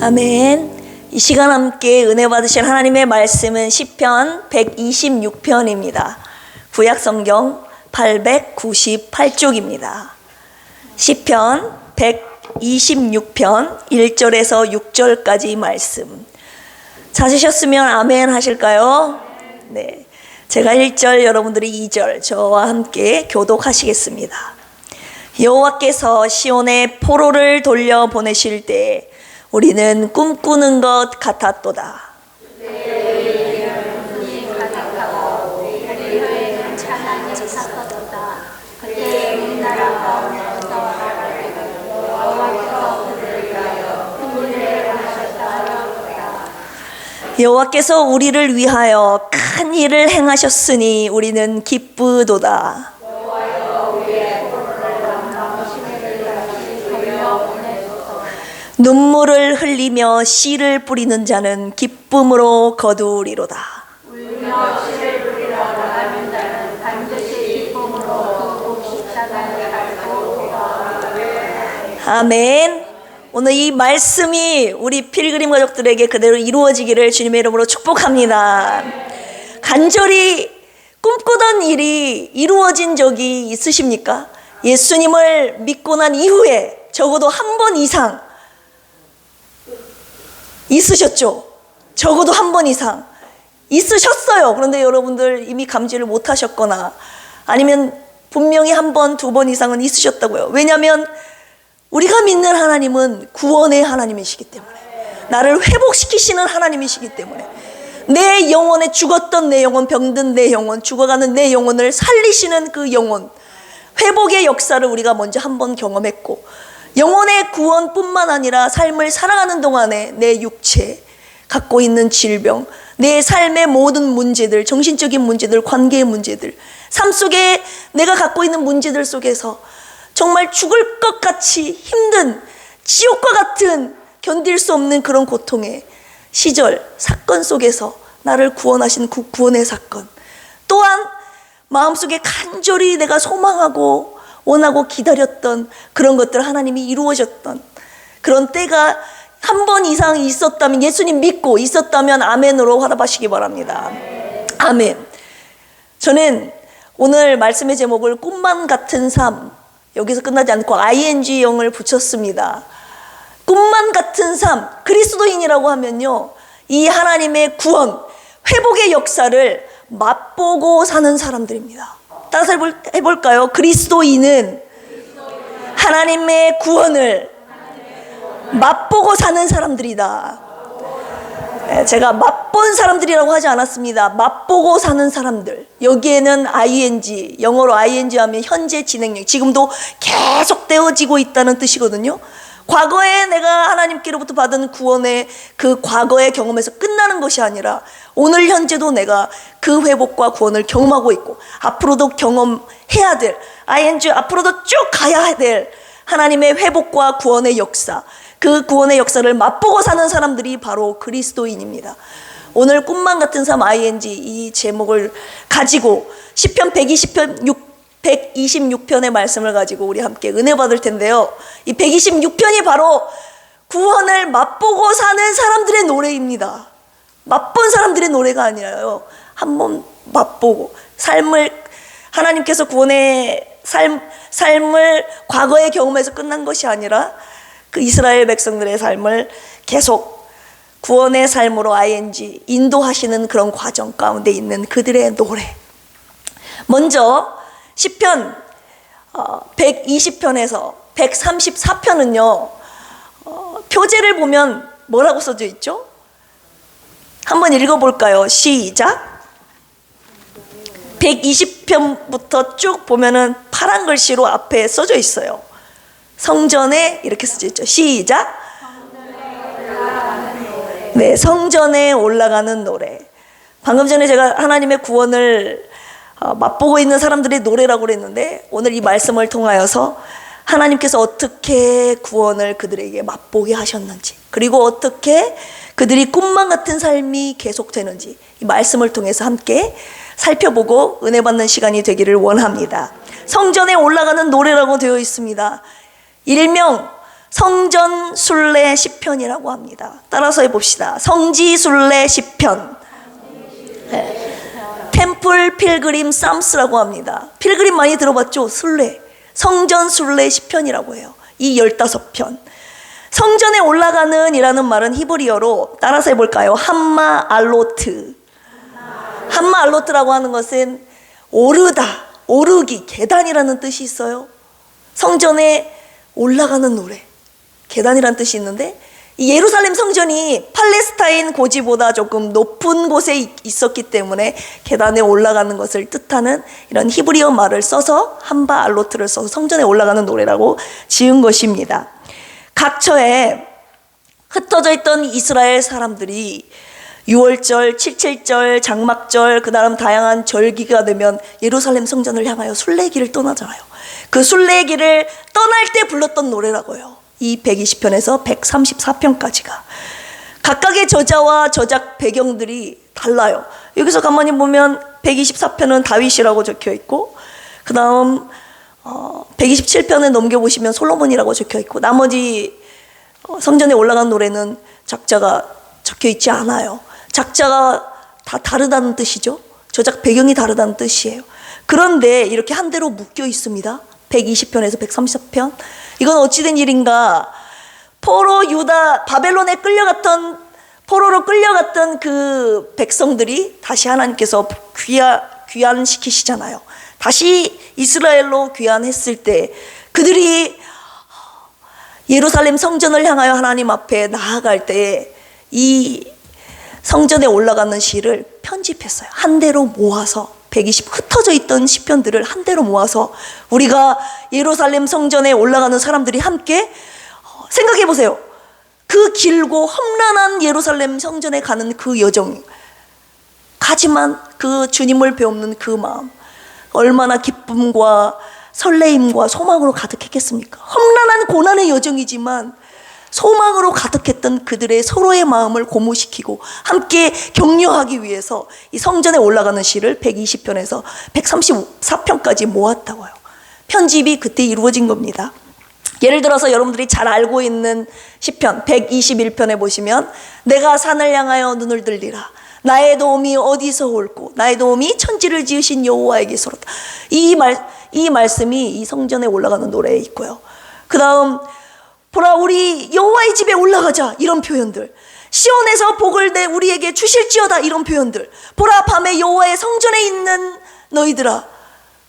아멘. 이 시간 함께 은혜 받으실 하나님의 말씀은 시편 126편입니다. 구약성경 898쪽입니다. 시편 126편 1절에서 6절까지 말씀. 찾으셨으면 아멘 하실까요? 네. 제가 1절, 여러분들이 2절 저와 함께 교독하시겠습니다. 여호와께서 시온에 포로를 돌려보내실 때 우리는 꿈꾸는 것 같았도다. 여호와께서 우리를 위하여 큰 일을 행하셨으니 우리는 기쁘도다. 눈물을 흘리며 씨를 뿌리는 자는 기쁨으로 거두리로다. 울며 씨를 뿌리러 나가는 자는 반드시 기쁨으로 그 식사단을 밟고 돌아오리로다. 아멘. 오늘 이 말씀이 우리 필그림 가족들에게 그대로 이루어지기를 주님의 이름으로 축복합니다. 간절히 꿈꾸던 일이 이루어진 적이 있으십니까? 예수님을 믿고 난 이후에 적어도 한 번 이상 있으셨죠? 적어도 한 번 이상 있으셨어요. 그런데 여러분들 이미 감지를 못하셨거나 아니면 분명히 한 번, 두 번 이상은 있으셨다고요. 왜냐하면 우리가 믿는 하나님은 구원의 하나님이시기 때문에, 나를 회복시키시는 하나님이시기 때문에, 내 영혼에 죽었던 내 영혼, 병든 내 영혼, 죽어가는 내 영혼을 살리시는 그 영혼, 회복의 역사를 우리가 먼저 한번 경험했고, 영혼의 구원뿐만 아니라 삶을 살아가는 동안에 내 육체, 갖고 있는 질병, 내 삶의 모든 문제들, 정신적인 문제들, 관계의 문제들, 삶 속에 내가 갖고 있는 문제들 속에서 정말 죽을 것 같이 힘든, 지옥과 같은, 견딜 수 없는 그런 고통의 시절, 사건 속에서 나를 구원하신 그 구원의 사건, 또한 마음속에 간절히 내가 소망하고 원하고 기다렸던 그런 것들 하나님이 이루어졌던 그런 때가 한 번 이상 있었다면, 예수님 믿고 있었다면 아멘으로 화답하시기 바랍니다. 아멘. 저는 오늘 말씀의 제목을 꿈만 같은 삶, 여기서 끝나지 않고 ing형을 붙였습니다. 꿈만 같은 삶, 그리스도인이라고 하면요, 이 하나님의 구원, 회복의 역사를 맛보고 사는 사람들입니다. 따라서 해볼까요? 그리스도인은 하나님의 구원을 맛보고 사는 사람들이다. 제가 맛본 사람들이라고 하지 않았습니다. 맛보고 사는 사람들. 여기에는 ing, 영어로 ing 하면 현재 진행형, 지금도 계속 되어지고 있다는 뜻이거든요. 과거에 내가 하나님께로부터 받은 구원의 그 과거의 경험에서 끝나는 것이 아니라 오늘 현재도 내가 그 회복과 구원을 경험하고 있고, 앞으로도 경험해야 될, ing 앞으로도 쭉 가야 될 하나님의 회복과 구원의 역사, 그 구원의 역사를 맛보고 사는 사람들이 바로 그리스도인입니다. 오늘 꿈만 같은 삶 ing 이 제목을 가지고 시편 126편의 말씀을 가지고 우리 함께 은혜 받을 텐데요, 이 126편이 바로 구원을 맛보고 사는 사람들의 노래입니다. 맛본 사람들의 노래가 아니라요, 한번 맛보고 삶을, 하나님께서 구원의 삶을 과거의 경험에서 끝난 것이 아니라 그 이스라엘 백성들의 삶을 계속 구원의 삶으로 ing 인도하시는 그런 과정 가운데 있는 그들의 노래. 먼저 시편 120편에서 134편은요 표제를 보면 뭐라고 써져 있죠? 한번 읽어볼까요? 시작. 120편부터 쭉 보면은 파란 글씨로 앞에 써져 있어요. 성전에 이렇게 써져 있죠. 시작. 네, 성전에 올라가는 노래. 방금 전에 제가 하나님의 구원을 맛보고 있는 사람들의 노래라고 그랬는데, 오늘 이 말씀을 통하여서 하나님께서 어떻게 구원을 그들에게 맛보게 하셨는지, 그리고 어떻게 그들이 꿈만 같은 삶이 계속되는지 이 말씀을 통해서 함께 살펴보고 은혜 받는 시간이 되기를 원합니다. 성전에 올라가는 노래라고 되어 있습니다. 일명 성전 순례 시편이라고 합니다. 따라서 해봅시다. 성지 순례 시편. 템플 필그림 쌈스라고 합니다. 필그림 많이 들어봤죠? 순례. 성전 순례 시편이라고 해요. 이 15편. 성전에 올라가는 이라는 말은 히브리어로 따라서 해볼까요? 함마 알로트. 함마 알로트라고 하는 것은 오르다, 오르기, 계단이라는 뜻이 있어요. 성전에 올라가는 노래, 계단이라는 뜻이 있는데, 이 예루살렘 성전이 팔레스타인 고지보다 조금 높은 곳에 있었기 때문에 계단에 올라가는 것을 뜻하는 이런 히브리어 말을 써서 함바 알로트를 써서 성전에 올라가는 노래라고 지은 것입니다. 각처에 흩어져 있던 이스라엘 사람들이 6월절, 77절, 장막절, 그 다음 다양한 절기가 되면 예루살렘 성전을 향하여 순례길을 떠나잖아요. 그 순례길을 떠날 때 불렀던 노래라고요. 이 120편에서 134편까지가 각각의 저자와 저작 배경들이 달라요. 여기서 가만히 보면 124편은 다윗이라고 적혀 있고, 그 다음 127편에 넘겨보시면 솔로몬이라고 적혀 있고, 나머지 성전에 올라간 노래는 작자가 적혀 있지 않아요. 작자가 다 다르다는 뜻이죠. 저작 배경이 다르다는 뜻이에요. 그런데 이렇게 한 대로 묶여 있습니다. 120편에서 134편. 이건 어찌된 일인가? 포로 유다 바벨론에 포로로 끌려갔던 그 백성들이 다시 하나님께서 귀환시키시잖아요. 다시 이스라엘로 귀환했을 때 그들이 예루살렘 성전을 향하여 하나님 앞에 나아갈 때에 이 성전에 올라가는 시를 편집했어요. 한 대로 모아서 120 흩어져 있던 시편들을 한 대로 모아서 우리가 예루살렘 성전에 올라가는 사람들이 함께 생각해 보세요. 그 길고 험난한 예루살렘 성전에 가는 그 여정, 하지만 그 주님을 배우는 그 마음, 얼마나 기쁨과 설레임과 소망으로 가득했겠습니까? 험난한 고난의 여정이지만 소망으로 가득했던 그들의 서로의 마음을 고무시키고 함께 격려하기 위해서 이 성전에 올라가는 시를 120편에서 134편까지 모았다고요. 편집이 그때 이루어진 겁니다. 예를 들어서 여러분들이 잘 알고 있는 시편 121편에 보시면 내가 산을 향하여 눈을 들리라. 나의 도움이 어디서 올고 나의 도움이 천지를 지으신 여호와에게서로다. 이 말씀이 이 성전에 올라가는 노래에 있고요. 그 다음 보라 우리 여호와의 집에 올라가자 이런 표현들, 시온에서 복을 내 우리에게 주실지어다 이런 표현들, 보라 밤에 여호와의 성전에 있는 너희들아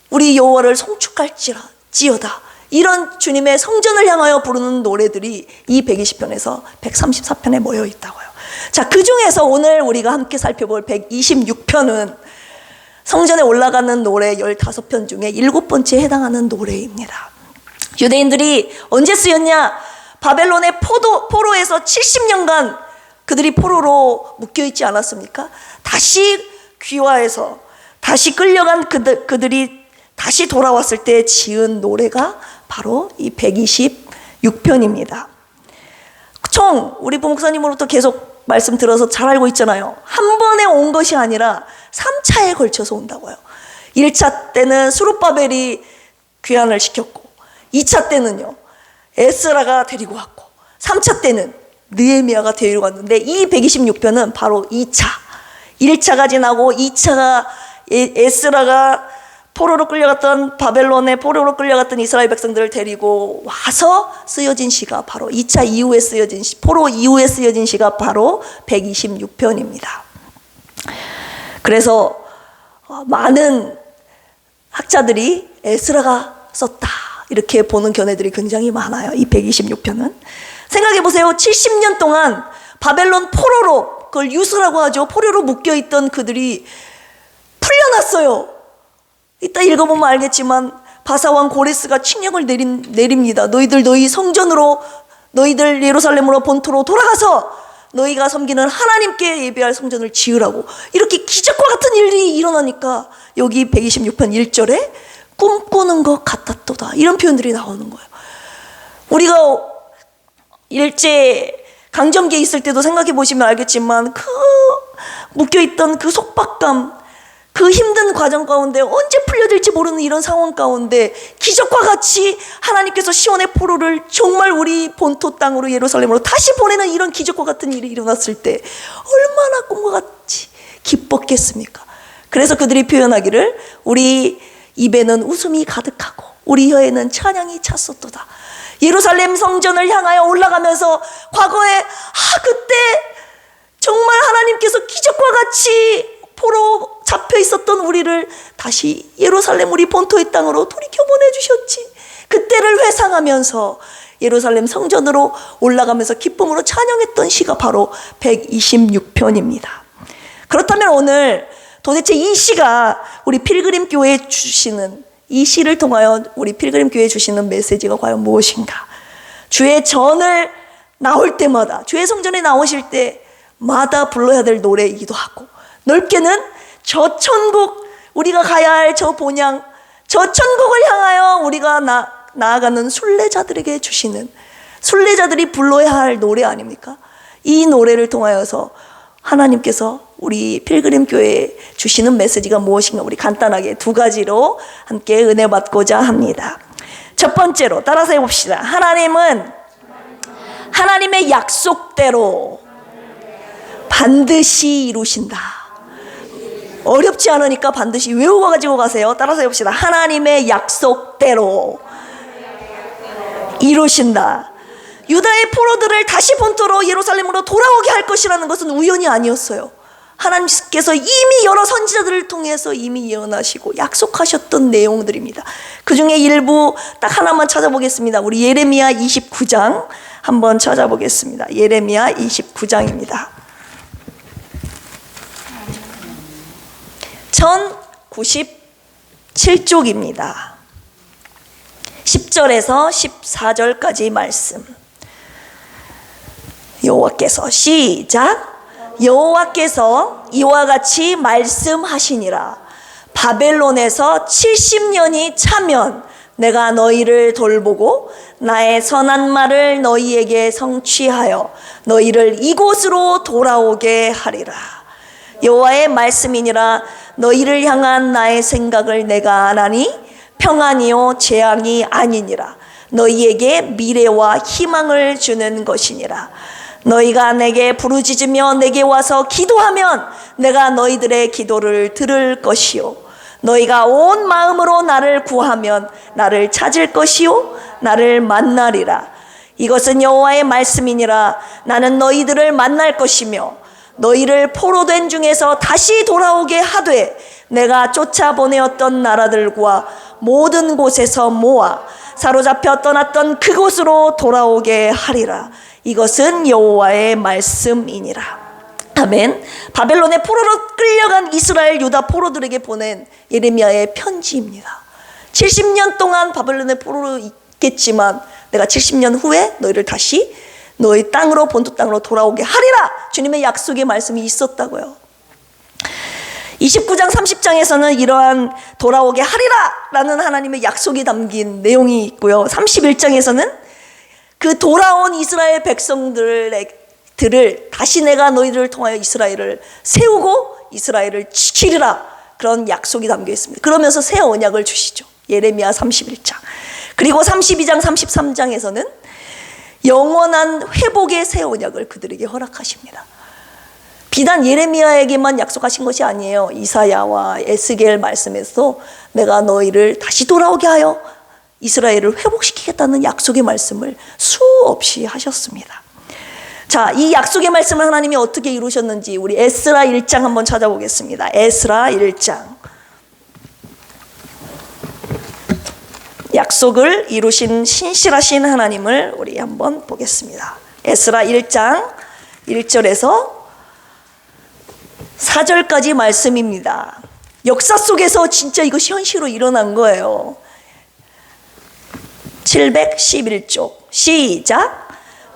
우리 여호와를 송축할지어다 이런 주님의 성전을 향하여 부르는 노래들이 이 120편에서 134편에 모여 있다고요. 자, 그 중에서 오늘 우리가 함께 살펴볼 126편은 성전에 올라가는 노래 15편 중에 7번째에 해당하는 노래입니다. 유대인들이 언제 쓰였냐? 바벨론의 포로에서 70년간 그들이 포로로 묶여있지 않았습니까? 다시 귀화해서 다시 끌려간 그들이 다시 돌아왔을 때 지은 노래가 바로 이 126편입니다. 총 우리 부목사님으로부터 계속 말씀 들어서 잘 알고 있잖아요. 한 번에 온 것이 아니라 3차에 걸쳐서 온다고요. 1차 때는 스룹바벨이 귀환을 시켰고, 2차 때는요 에스라가 데리고 왔고, 3차 때는 느헤미야가 데리고 왔는데 이 126편은 바로 2차. 1차가 지나고 2차가 에스라가 포로로 끌려갔던 바벨론에 포로로 끌려갔던 이스라엘 백성들을 데리고 와서 쓰여진 시가 바로 2차 이후에 쓰여진 시, 포로 이후에 쓰여진 시가 바로 126편입니다. 그래서 많은 학자들이 에스라가 썼다 이렇게 보는 견해들이 굉장히 많아요. 이 126편은 생각해 보세요. 70년 동안 바벨론 포로로, 그걸 유스라고 하죠, 포로로 묶여있던 그들이 풀려났어요. 이따 읽어보면 알겠지만 바사왕 고레스가 칙령을 내립니다. 너희 성전으로, 너희들 예루살렘으로 본토로 돌아가서 너희가 섬기는 하나님께 예배할 성전을 지으라고. 이렇게 기적과 같은 일이 일어나니까 여기 126편 1절에 꿈꾸는 것 같았도다 이런 표현들이 나오는 거예요. 우리가 일제 강점기에 있을 때도 생각해 보시면 알겠지만 그 묶여있던 그 속박감, 그 힘든 과정 가운데 언제 풀려질지 모르는 이런 상황 가운데 기적과 같이 하나님께서 시온의 포로를 정말 우리 본토 땅으로 예루살렘으로 다시 보내는 이런 기적과 같은 일이 일어났을 때 얼마나 꿈과 같이 기뻤겠습니까? 그래서 그들이 표현하기를 우리 입에는 웃음이 가득하고 우리 혀에는 찬양이 찼었도다. 예루살렘 성전을 향하여 올라가면서 과거에 그때 정말 하나님께서 기적과 같이 포로 잡혀 있었던 우리를 다시 예루살렘 우리 본토의 땅으로 돌이켜 보내주셨지. 그때를 회상하면서 예루살렘 성전으로 올라가면서 기쁨으로 찬양했던 시가 바로 126편입니다. 그렇다면 오늘 도대체 이 시가 우리 필그림 교회에 주시는, 이 시를 통하여 우리 필그림 교회에 주시는 메시지가 과연 무엇인가? 주의 전을 나올 때마다, 주의 성전에 나오실 때마다 불러야 될 노래이기도 하고, 넓게는 저 천국, 우리가 가야 할 저 본향, 저 천국을 향하여 우리가 나아가는 순례자들에게 주시는, 순례자들이 불러야 할 노래 아닙니까? 이 노래를 통하여서 하나님께서 우리 필그림 교회에 주시는 메시지가 무엇인가, 우리 간단하게 두 가지로 함께 은혜 받고자 합니다. 첫 번째로 따라서 해봅시다. 하나님은 하나님의 약속대로 반드시 이루신다. 어렵지 않으니까 반드시 외워가지고 가세요. 따라서 해봅시다. 하나님의 약속대로 이루신다. 유다의 포로들을 다시 본토로 예루살렘으로 돌아오게 할 것이라는 것은 우연이 아니었어요. 하나님께서 이미 여러 선지자들을 통해서 이미 예언하시고 약속하셨던 내용들입니다. 그 중에 일부 딱 하나만 찾아보겠습니다. 우리 예레미야 29장 한번 찾아보겠습니다. 예레미야 29장입니다. 1097쪽입니다. 10절에서 14절까지 말씀. 여호와께서 시작. 여호와께서 이와 같이 말씀하시니라. 바벨론에서 70년이 차면 내가 너희를 돌보고 나의 선한 말을 너희에게 성취하여 너희를 이곳으로 돌아오게 하리라. 여호와의 말씀이니라. 너희를 향한 나의 생각을 내가 아나니 평안이요 재앙이 아니니라. 너희에게 미래와 희망을 주는 것이니라. 너희가 내게 부르짖으며 내게 와서 기도하면 내가 너희들의 기도를 들을 것이요 너희가 온 마음으로 나를 구하면 나를 찾을 것이요 나를 만나리라. 이것은 여호와의 말씀이니라. 나는 너희들을 만날 것이며 너희를 포로된 중에서 다시 돌아오게 하되 내가 쫓아보내었던 나라들과 모든 곳에서 모아 사로잡혀 떠났던 그곳으로 돌아오게 하리라. 이것은 여호와의 말씀이니라. 아멘. 바벨론의 포로로 끌려간 이스라엘 유다 포로들에게 보낸 예레미야의 편지입니다. 70년 동안 바벨론의 포로로 있겠지만 내가 70년 후에 너희를 다시 너희 땅으로 본토 땅으로 돌아오게 하리라. 주님의 약속의 말씀이 있었다고요. 29장 30장에서는 이러한 돌아오게 하리라 라는 하나님의 약속이 담긴 내용이 있고요. 31장에서는 그 돌아온 이스라엘 백성들을 다시 내가 너희들을 통하여 이스라엘을 세우고 이스라엘을 지키리라, 그런 약속이 담겨 있습니다. 그러면서 새 언약을 주시죠. 예레미야 31장. 그리고 32장 33장에서는 영원한 회복의 새 언약을 그들에게 허락하십니다. 비단 예레미야에게만 약속하신 것이 아니에요. 이사야와 에스겔 말씀에서 내가 너희를 다시 돌아오게 하여 이스라엘을 회복시키겠다는 약속의 말씀을 수없이 하셨습니다. 자, 이 약속의 말씀을 하나님이 어떻게 이루셨는지 우리 에스라 1장 한번 찾아보겠습니다. 에스라 1장. 약속을 이루신 신실하신 하나님을 우리 한번 보겠습니다. 에스라 1장 1절에서 4절까지 말씀입니다. 역사 속에서 진짜 이것이 현실로 일어난 거예요. 711쪽 시작.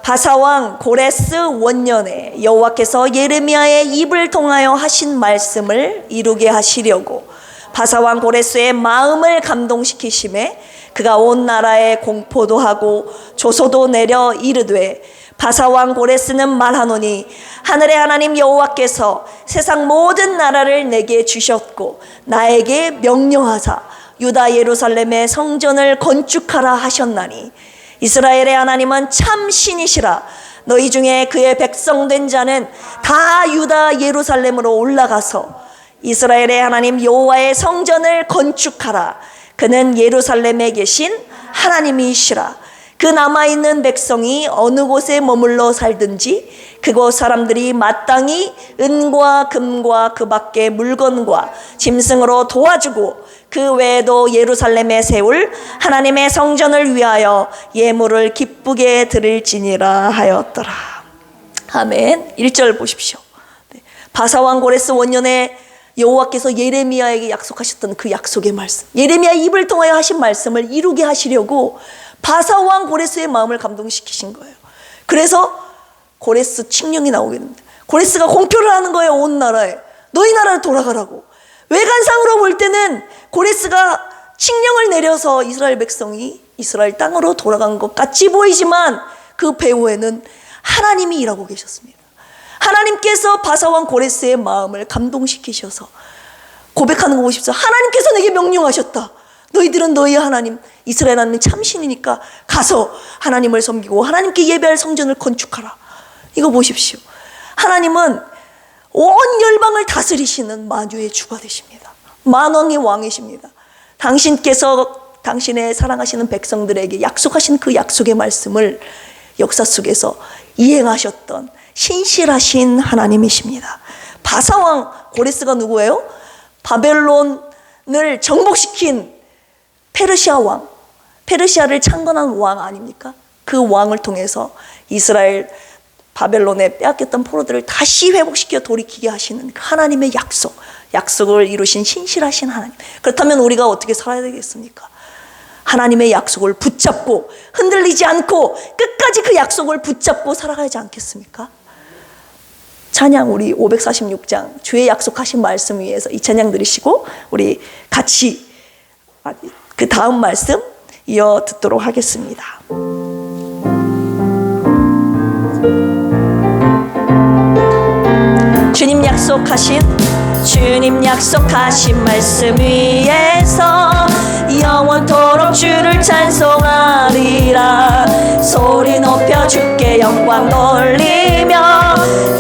바사왕 고레스 원년에 여호와께서 예레미야의 입을 통하여 하신 말씀을 이루게 하시려고 바사왕 고레스의 마음을 감동시키심에 그가 온 나라에 공포도 하고 조소도 내려 이르되 바사왕 고레스는 말하노니 하늘의 하나님 여호와께서 세상 모든 나라를 내게 주셨고 나에게 명령하사 유다 예루살렘의 성전을 건축하라 하셨나니 이스라엘의 하나님은 참 신이시라. 너희 중에 그의 백성된 자는 다 유다 예루살렘으로 올라가서 이스라엘의 하나님 여호와의 성전을 건축하라. 그는 예루살렘에 계신 하나님이시라. 그 남아있는 백성이 어느 곳에 머물러 살든지 그곳 사람들이 마땅히 은과 금과 그 밖의 물건과 짐승으로 도와주고 그 외에도 예루살렘에 세울 하나님의 성전을 위하여 예물을 기쁘게 드릴지니라 하였더라. 아멘. 1절 보십시오. 바사왕 고레스 원년에 여호와께서 예레미야에게 약속하셨던 그 약속의 말씀, 예레미야 입을 통하여 하신 말씀을 이루게 하시려고 바사왕 고레스의 마음을 감동시키신 거예요. 그래서 고레스 칙령이 나오게 됩니다. 고레스가 공표를 하는 거예요. 온 나라에. 너희 나라로 돌아가라고. 외관상으로 볼 때는 고레스가 칙령을 내려서 이스라엘 백성이 이스라엘 땅으로 돌아간 것 같이 보이지만 그 배후에는 하나님이 일하고 계셨습니다. 하나님께서 바사왕 고레스의 마음을 감동시키셔서 고백하는 거 보십시오. 하나님께서 내게 명령하셨다. 너희들은 너희 하나님 이스라엘 하나님이 참신이니까 가서 하나님을 섬기고 하나님께 예배할 성전을 건축하라. 이거 보십시오. 하나님은 온 열방을 다스리시는 만유의 주가 되십니다. 만왕의 왕이십니다. 당신께서 당신의 사랑하시는 백성들에게 약속하신 그 약속의 말씀을 역사 속에서 이행하셨던 신실하신 하나님이십니다. 바사왕 고레스가 누구예요? 바벨론을 정복시킨 페르시아 왕, 페르시아를 창건한 왕 아닙니까? 그 왕을 통해서 이스라엘 바벨론에 빼앗겼던 포로들을 다시 회복시켜 돌이키게 하시는 하나님의 약속을 이루신 신실하신 하나님. 그렇다면 우리가 어떻게 살아야 되겠습니까? 하나님의 약속을 붙잡고 흔들리지 않고 끝까지 그 약속을 붙잡고 살아가지 않겠습니까? 찬양 우리 546장 주의 약속하신 말씀 위에서 이 찬양 들으시고 우리 같이 그 다음 말씀 이어 듣도록 하겠습니다. 주님 약속하신 말씀 위에서 영원토록 주를 찬송하리라. 소리 높여 주께 영광 돌리며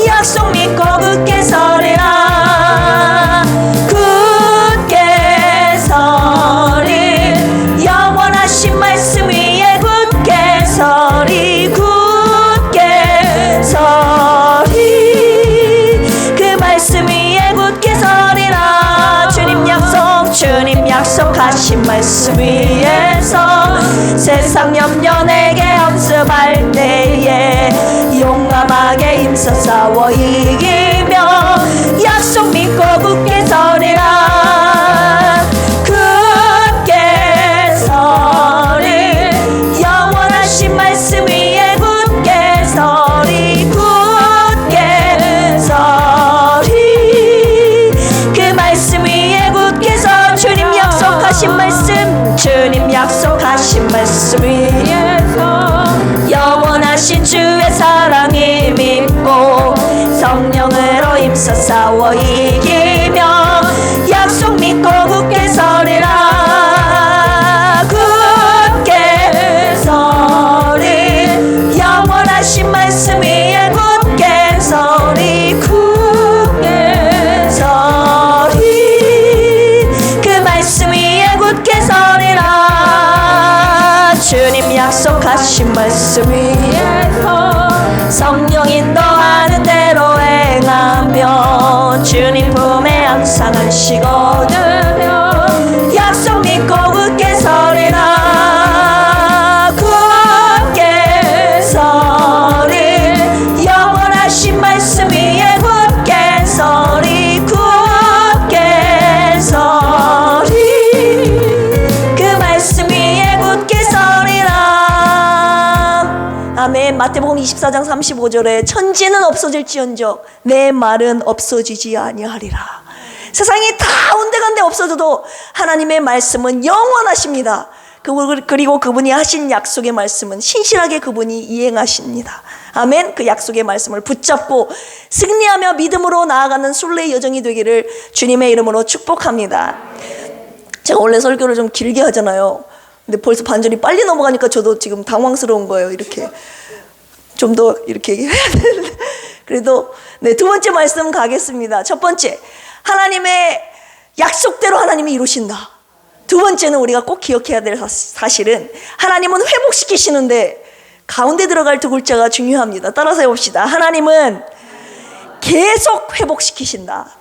약속 믿고 굳게 서리라. 굳게 서리 영원하신 말씀 위에 굳게 서리. 굳게 서리 그 말씀 위에 굳게 서리라. 주님 약속하신 말씀 위에서 세상 염려 내게 엄습할 때에 용감하게 힘써 싸워 이기며 약속 믿고 굳게 서리라. 굳게 서리 영원하신 말씀 위에 굳게 서리. 굳게 서리 그 말씀 위에 굳게 서 주님 약속하신 말씀 위에서 영원하신 주의 사랑이 믿고 성령으로 힘써 싸워 이기며 약속 믿고 굳게 서리라. 굳게 서리 영원하신 말씀 위에 굳게 서리. 굳게 서리 그 말씀 위에 굳게 서리라. 주님 약속하신 말씀 위에서 성령 인도하는 대로 행하며 주님 품에 항상 안식 얻으며 약속 믿고 굳게 서리라. 굳게 서리 영원하신 말씀 위에 굳게 서리. 굳게 서리 그 말씀 위에 굳게 서리라. 아멘. 마태복음 24장 35절에 천지는 없어질지언정 내 말은 없어지지 아니하리라. 세상이 다 온데간데 없어져도 하나님의 말씀은 영원하십니다. 그리고 그분이 하신 약속의 말씀은 신실하게 그분이 이행하십니다. 아멘. 그 약속의 말씀을 붙잡고 승리하며 믿음으로 나아가는 순례의 여정이 되기를 주님의 이름으로 축복합니다. 제가 원래 설교를 좀 길게 하잖아요. 근데 벌써 반절이 빨리 넘어가니까 저도 지금 당황스러운 거예요. 이렇게 좀 더 이렇게 해야 되는데. 그래도 네, 두 번째 말씀 가겠습니다. 첫 번째, 하나님의 약속대로 하나님이 이루신다. 두 번째는 우리가 꼭 기억해야 될 사실은 하나님은 회복시키시는데 가운데 들어갈 두 글자가 중요합니다. 따라서 해봅시다. 하나님은 계속 회복시키신다.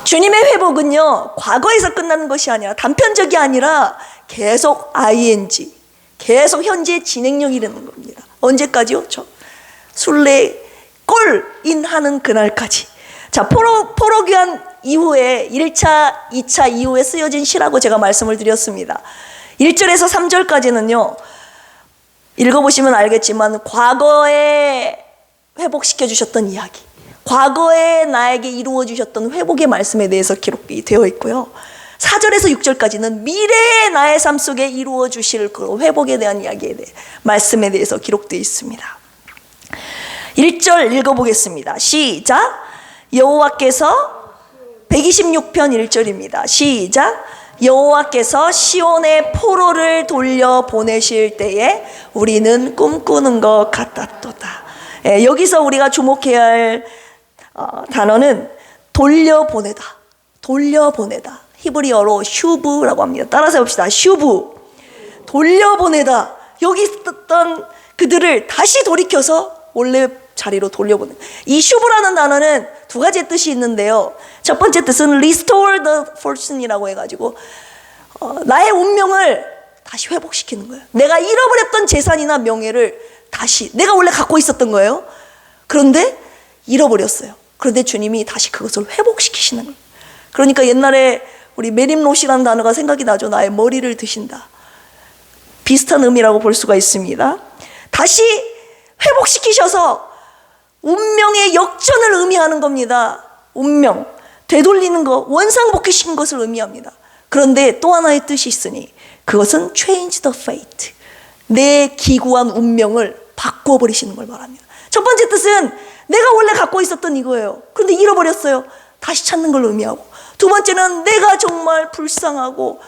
주님의 회복은요, 과거에서 끝나는 것이 아니라 단편적이 아니라 계속 ing, 계속 현재 진행형이 되는 겁니다. 언제까지요? 순례 꼴인하는 그날까지. 자, 포로기한 이후에 1차, 2차 이후에 쓰여진 시라고 제가 말씀을 드렸습니다. 1절에서 3절까지는요, 읽어보시면 알겠지만 과거에 회복시켜 주셨던 이야기, 과거에 나에게 이루어 주셨던 회복의 말씀에 대해서 기록이 되어 있고요. 4절에서 6절까지는 미래의 나의 삶 속에 이루어 주실 그 회복에 대한 이야기에 대해 말씀에 대해서 기록되어 있습니다. 1절 읽어보겠습니다. 시작. 여호와께서 126편 1절입니다. 시작. 여호와께서 시온의 포로를 돌려보내실 때에 우리는 꿈꾸는 것 같았도다. 여기서 우리가 주목해야 할 단어는 돌려보내다. 돌려보내다. 히브리어로 슈브라고 합니다. 따라서 해봅시다. 슈브. 돌려보내다. 여기 있었던 그들을 다시 돌이켜서 원래 자리로 돌려보내. 이 슈브라는 단어는 두 가지 뜻이 있는데요. 첫 번째 뜻은 restore the fortune이라고 해가지고 나의 운명을 다시 회복시키는 거예요. 내가 잃어버렸던 재산이나 명예를 다시, 내가 원래 갖고 있었던 거예요. 그런데 잃어버렸어요. 그런데 주님이 다시 그것을 회복시키시는 거예요. 그러니까 옛날에 우리 메림롯이라는 단어가 생각이 나죠. 나의 머리를 드신다. 비슷한 의미라고 볼 수가 있습니다. 다시 회복시키셔서 운명의 역전을 의미하는 겁니다. 운명, 되돌리는 것, 원상복귀시킨 것을 의미합니다. 그런데 또 하나의 뜻이 있으니 그것은 change the fate, 내 기구한 운명을 바꿔버리시는 걸 말합니다. 첫 번째 뜻은 내가 원래 갖고 있었던 이거예요. 그런데 잃어버렸어요. 다시 찾는 걸 의미하고, 두 번째는 내가 정말 불쌍하고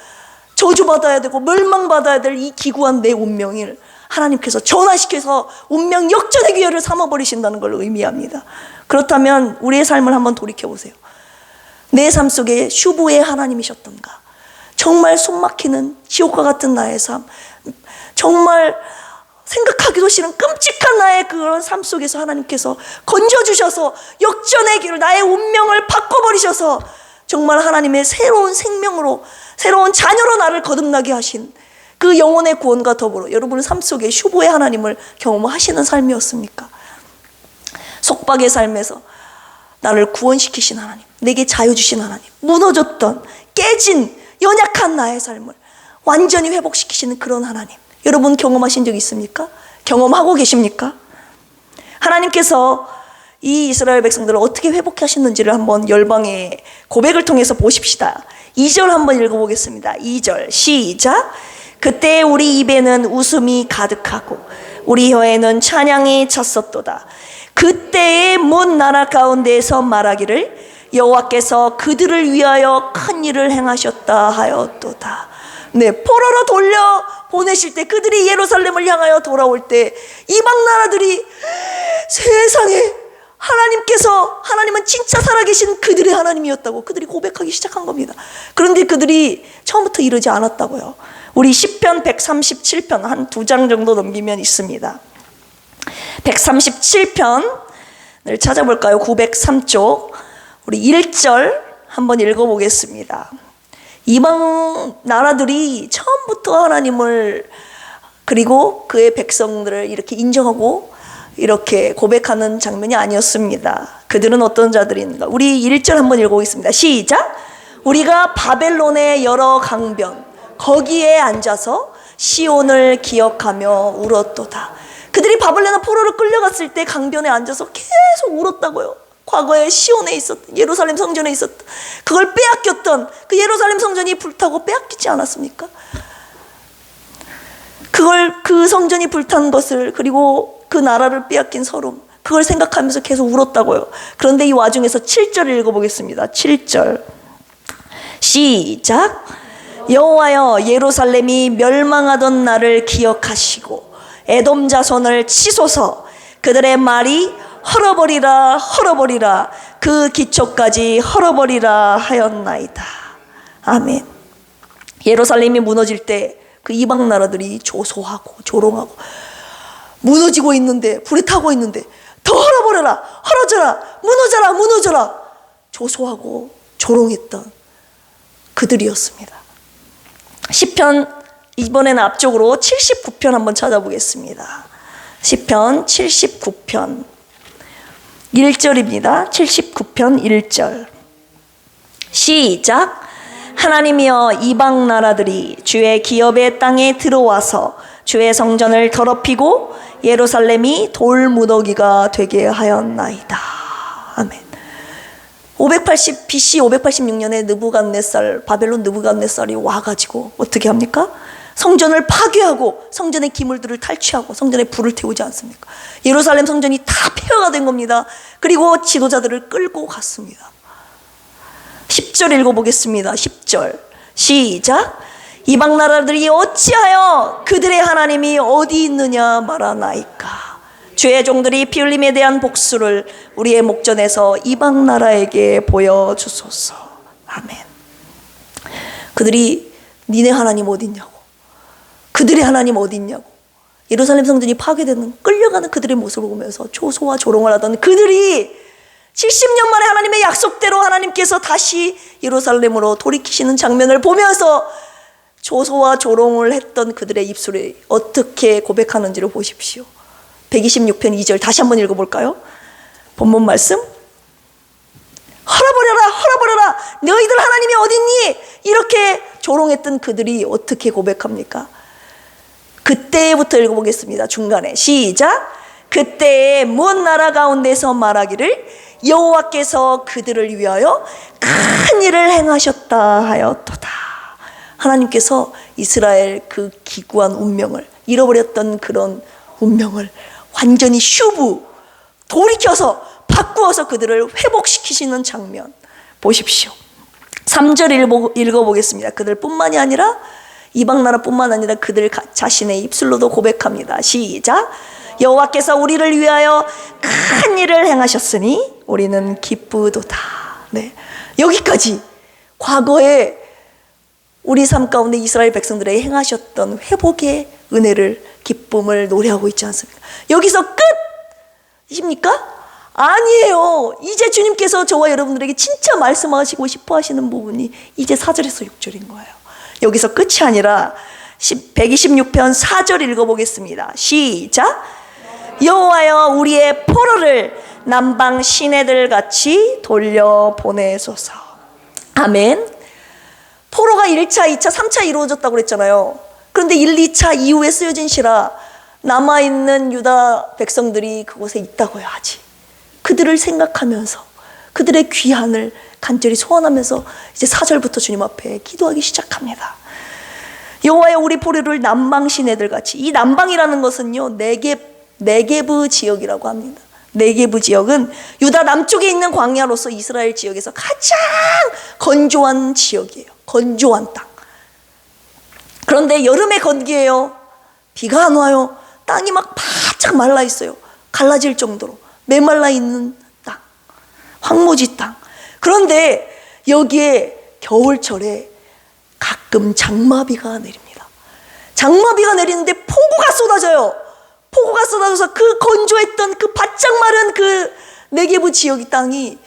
저주받아야 되고 멸망받아야 될 이 기구한 내 운명을 하나님께서 전환시켜서 운명 역전의 기회를 삼아버리신다는 걸 의미합니다. 그렇다면 우리의 삶을 한번 돌이켜보세요. 내 삶 속에 슈브의 하나님이셨던가? 정말 숨막히는 지옥과 같은 나의 삶, 정말 생각하기도 싫은 끔찍한 나의 그런 삶 속에서 하나님께서 건져주셔서 역전의 길을, 나의 운명을 바꿔버리셔서 정말 하나님의 새로운 생명으로, 새로운 자녀로 나를 거듭나게 하신 그 영혼의 구원과 더불어 여러분의 삶 속에 슈브의 하나님을 경험하시는 삶이었습니까? 속박의 삶에서 나를 구원시키신 하나님, 내게 자유 주신 하나님, 무너졌던 깨진 연약한 나의 삶을 완전히 회복시키시는 그런 하나님, 여러분 경험하신 적 있습니까? 경험하고 계십니까? 하나님께서 이 이스라엘 백성들을 어떻게 회복하셨는지를 한번 열방의 고백을 통해서 보십시다. 2절 한번 읽어보겠습니다. 2절 시작. 그때 우리 입에는 웃음이 가득하고 우리 혀에는 찬양이 찼었도다. 그때의 문 나라 가운데에서 말하기를 여호와께서 그들을 위하여 큰 일을 행하셨다 하였도다. 네, 포로로 돌려 보내실 때, 그들이 예루살렘을 향하여 돌아올 때 이방 나라들이 세상에 하나님은 진짜 살아계신 그들의 하나님이었다고 그들이 고백하기 시작한 겁니다. 그런데 그들이 처음부터 이러지 않았다고요. 우리 시편 137편 한 2장 정도 넘기면 있습니다. 137편을 찾아볼까요? 903쪽 우리 1절 한번 읽어보겠습니다. 이방 나라들이 처음부터 하나님을, 그리고 그의 백성들을 이렇게 인정하고 이렇게 고백하는 장면이 아니었습니다. 그들은 어떤 자들인가? 우리 1절 한번 읽어보겠습니다. 시작. 우리가 바벨론의 여러 강변 거기에 앉아서 시온을 기억하며 울었도다. 그들이 바벨론 포로로 끌려갔을 때 강변에 앉아서 계속 울었다고요. 과거에 시온에 있었던, 예루살렘 성전에 있었던, 그걸 빼앗겼던 그 예루살렘 성전이 불타고 빼앗기지 않았습니까? 그 성전이 불탄 것을, 그리고 그 나라를 빼앗긴 서름, 그걸 생각하면서 계속 울었다고요. 그런데 이 와중에서 7절을 읽어보겠습니다. 7절 시작. 여호와여, 예루살렘이 멸망하던 날을 기억하시고 에돔 자손을 치소서. 그들의 말이 헐어버리라 헐어버리라, 그 기초까지 헐어버리라 하였나이다. 아멘. 예루살렘이 무너질 때 그 이방 나라들이 조소하고 조롱하고 무너지고 있는데, 불에 타고 있는데 더 헐어버려라, 헐어져라, 무너져라, 무너져라 조소하고 조롱했던 그들이었습니다. 시편, 이번에는 앞쪽으로 79편 한번 찾아보겠습니다. 시편 79편 1절입니다. 79편 1절 시작. 하나님이여, 이방 나라들이 주의 기업의 땅에 들어와서 주의 성전을 더럽히고 예루살렘이 돌무더기가 되게 하였나이다. 아멘. BC 586년에 느부갓네살, 바벨론 느부갓네살이 와가지고 어떻게 합니까? 성전을 파괴하고 성전의 기물들을 탈취하고 성전에 불을 태우지 않습니까? 예루살렘 성전이 다 폐허가 된 겁니다. 그리고 지도자들을 끌고 갔습니다. 10절 읽어보겠습니다. 10절 시작. 이방 나라들이 어찌하여 그들의 하나님이 어디 있느냐 말하나이까. 주의 종들이 피 흘림에 대한 복수를 우리의 목전에서 이방 나라에게 보여주소서. 아멘. 그들이 니네 하나님 어디 있냐고, 그들의 하나님 어디 있냐고, 예루살렘 성전이 파괴되는, 끌려가는 그들의 모습을 보면서 조소와 조롱을 하던 그들이 70년 만에 하나님의 약속대로 하나님께서 다시 예루살렘으로 돌이키시는 장면을 보면서 조소와 조롱을 했던 그들의 입술이 어떻게 고백하는지를 보십시오. 126편 2절 다시 한번 읽어볼까요? 본문 말씀. 헐어버려라 헐어버려라, 너희들 하나님이 어딨니? 이렇게 조롱했던 그들이 어떻게 고백합니까? 그때부터 읽어보겠습니다. 중간에 시작. 그때에 먼 나라 가운데서 말하기를 여호와께서 그들을 위하여 큰 일을 행하셨다 하였도다. 하나님께서 이스라엘 그 기구한 운명을, 잃어버렸던 그런 운명을 완전히 돌이켜서 바꾸어서 그들을 회복시키시는 장면 보십시오. 3절 읽어보겠습니다. 그들뿐만이 아니라 이방 나라뿐만 아니라 그들 자신의 입술로도 고백합니다. 시작. 여호와께서 우리를 위하여 큰 일을 행하셨으니 우리는 기쁘도다. 네, 여기까지 과거에 우리 삶 가운데 이스라엘 백성들에게 행하셨던 회복의 은혜를, 기쁨을 노래하고 있지 않습니까? 여기서 끝입니까? 아니에요. 이제 주님께서 저와 여러분들에게 진짜 말씀하시고 싶어 하시는 부분이 이제 4절에서 6절인 거예요. 여기서 끝이 아니라 126편 4절 읽어보겠습니다. 시작. 여호와여, 우리의 포로를 남방 시내들 같이 돌려보내소서. 아멘. 포로가 1차, 2차, 3차 이루어졌다고 그랬잖아요. 그런데 1, 2차 이후에 쓰여진 시라 남아있는 유다 백성들이 그곳에 있다고요. 아직 그들을 생각하면서 그들의 귀환을 간절히 소원하면서 이제 4절부터 주님 앞에 기도하기 시작합니다. 여호와여, 우리 포로를 남방 시내들 같이. 이 남방이라는 것은요, 네게브 지역이라고 합니다. 네게브 지역은 유다 남쪽에 있는 광야로서 이스라엘 지역에서 가장 건조한 지역이에요. 건조한 땅. 그런데 여름에 건기에요. 비가 안 와요. 땅이 막 바짝 말라 있어요. 갈라질 정도로 메말라 있는 땅, 황무지 땅. 그런데 여기에 겨울철에 가끔 장마비가 내립니다. 장마비가 내리는데 폭우가 쏟아져요. 폭우가 쏟아져서 그 건조했던 그 바짝 마른 그 네게브 지역의 땅이